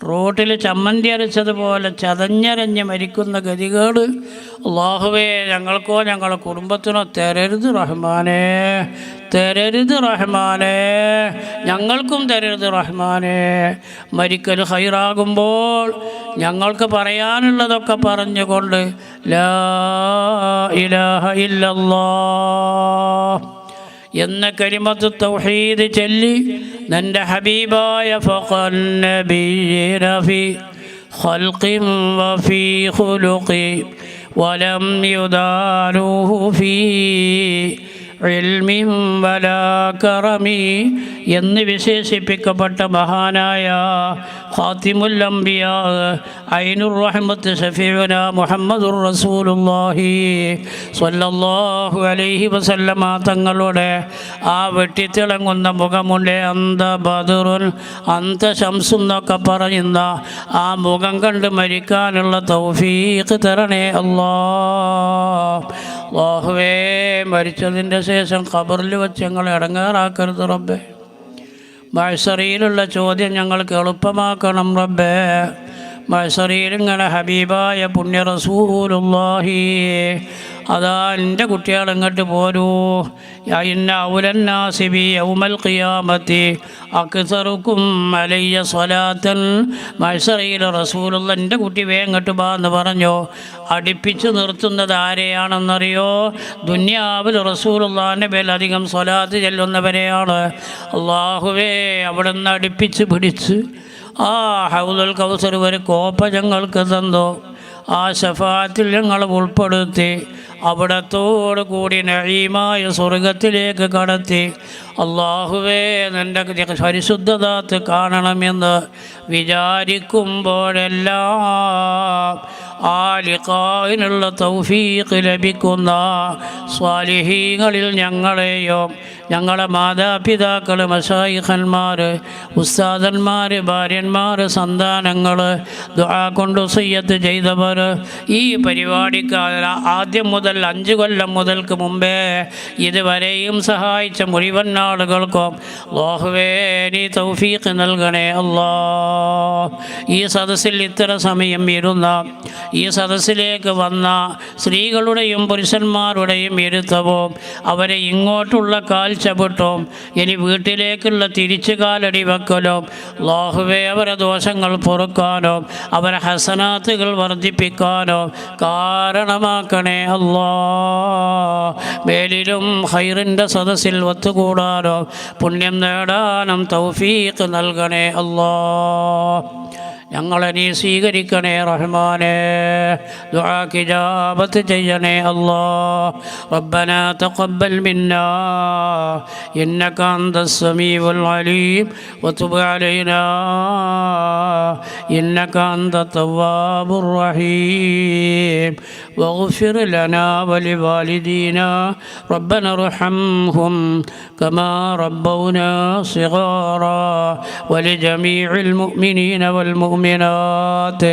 റോട്ടിൽ ചമ്മന്തി അരച്ചതുപോലെ ചതഞ്ഞരഞ്ഞ് മരിക്കുന്ന ഗതികേട് അല്ലാഹുവേ ഞങ്ങൾക്കോ ഞങ്ങളുടെ കുടുംബത്തിനോ തരരുത് റഹ്മാനേ, തരരുത് റഹ്മാനേ. ഞങ്ങൾക്കും തരരുത് റഹ്മാനേ. മരിക്കൽ ഖൈറാകുമ്പോൾ ഞങ്ങൾക്ക് പറയാനുള്ളതൊക്കെ പറഞ്ഞുകൊണ്ട് ലാ ഇലാഹ ഇല്ലല്ലാഹ് എന്ന കലിമത്ത് തൗഹീദ് ചൊല്ലി നിൻ്റെ ഹബീബായ ഫഖൻ നബിയ്യിന ഫീ ഖൽഖിൻ വഫീ ഖുലുഖി വലം യുദാനുഹു ഫീ ഇൽമിൻ വലാ കറമി എന്ന് വിശേഷിപ്പിക്കപ്പെട്ട മഹാനായ ഖാതിമുൽ അംബിയാ ഐനുർ റഹ്മത്ത് ശഫീഉന മുഹമ്മദുർ റസൂലുള്ളാഹി സ്വല്ലല്ലാഹു അലൈഹി വസല്ലമ തങ്ങളുടെ ആ വെട്ടിത്തിളങ്ങുന്ന മുഖമുണ്ട്. അന്ത ബദറുൻ അന്ത ശംസും എന്നൊക്കെ പറയുന്ന ആ മുഖം കണ്ട് മരിക്കാനുള്ള തൗഫീഖ് തരണേ അല്ലാഹ്. അല്ലാഹുവേ, മരിച്ചതിൻ്റെ ശേഷം ഖബറിൽ വെച്ച് ഞങ്ങളെ ഇടങ്ങേറാക്കരുത് റബ്ബേ. മഹ്ശറിയിലുള്ള ചോദ്യം ഞങ്ങൾക്ക് എളുപ്പമാക്കണം റബ്ബേ. മഹ്ശറിയിൽ ഇങ്ങനെ ഹബീബായ പുണ്യ റസൂലുള്ളാഹി അതാ എൻ്റെ കുട്ടികൾ ഇങ്ങോട്ട് പോരൂ. ഇന്ന ഔലന്നാസി ബി യൗമൽ ഖിയാമത്തി അക്സറുക്കും അലയ്യ സ്വലാത്തൻ. മഹ്ശറിൽ റസൂലുള്ള എൻ്റെ കുട്ടി വേങ്ങട്ട് ബാ എന്ന് പറഞ്ഞു. അടുപ്പിച്ച് നിർത്തുന്നത് ആരെയാണെന്നറിയോ? ദുന്യാവിൽ റസൂലുള്ളാഹിൻ്റെ മേൽ അധികം സ്വലാത്ത് ചെല്ലുന്നവരെയാണ്. അള്ളാഹുവേ, അവിടെ നിന്ന് അടുപ്പിച്ച് പിടിച്ച് ആ ഹൗദുൽ കൗസർ ഒരു കോപ്പ ഞങ്ങൾക്ക് തന്നോ. ആ ശഫാത്തിൽ ഞങ്ങൾ ഉൾപ്പെടുത്തി അവിടത്തോടു കൂടി നഈമായ സ്വർഗത്തിലേക്ക് കടത്തി. അള്ളാഹുവേ, നിൻ്റെ പരിശുദ്ധതാത്ത് കാണണമെന്ന് വിചാരിക്കുമ്പോഴെല്ലാം ആ ലിഖാഇനുള്ള തൗഫീഖ് ലഭിക്കുന്ന സ്വാലിഹീങ്ങളിൽ ഞങ്ങളെയോ ഞങ്ങളെ മാതാപിതാക്കൾ, മശായിഖന്മാർ, ഉസ്താദന്മാർ, ഭാര്യന്മാർ, സന്താനങ്ങൾ, ദുആ കൊണ്ട് വസിയ്യത്ത് ചെയ്തവർ, ഈ പരിപാടിക്ക് ആദ്യം മുതൽ 5 കൊല്ലം മുതൽക്ക് മുമ്പേ ഇതുവരെയും സഹായിച്ച മുഴുവൻ ആളുകൾക്കും അല്ലാഹുവേ നീ തൗഫീഖ് നൽകണേ. ഈ സദസ്സിൽ ഇത്ര സമയം ഇരുന്ന, ഈ സദസ്സിലേക്ക് വന്ന സ്ത്രീകളുടെയും പുരുഷന്മാരുടെയും ഇരുത്തവും അവരെ ഇങ്ങോട്ടുള്ള കാൽച്ചവിട്ടും ഇനി വീട്ടിലേക്കുള്ള തിരിച്ചു കാലടി വെക്കലും അല്ലാഹുവേ അവരെ ദോഷങ്ങൾ പൊറുക്കാനോ അവരെ ഹസനാത്തുകൾ വർദ്ധിപ്പിക്കാനോ കാരണമാക്കണേ. മേലിലും ഖൈറിൻ്റെ സദസ്സിൽ ഒത്തുകൂടാനോ പുണ്യം നേടാനും തൗഫീഖ് നൽകണേ. ഞങ്ങളെ നീ സ്വീകരിക്കണേ റഹ്മാനേ. ദുആക്ക് ഇജാബത്ത് ചെയ്യണേ അല്ലാഹ്. റബ്ബനാ തഖബ്ബൽ മിന്നാ ഇന്നക അൻതസ് സമീഉൽ അലീം വതുബ് അലൈനാ ഇന്നക അൻതത് തവ്വാബുർ റഹീം واغفر لنا ولوالدينا ربنا ارحمهم كما ربونا صغارا ولجميع المؤمنين والمؤمنات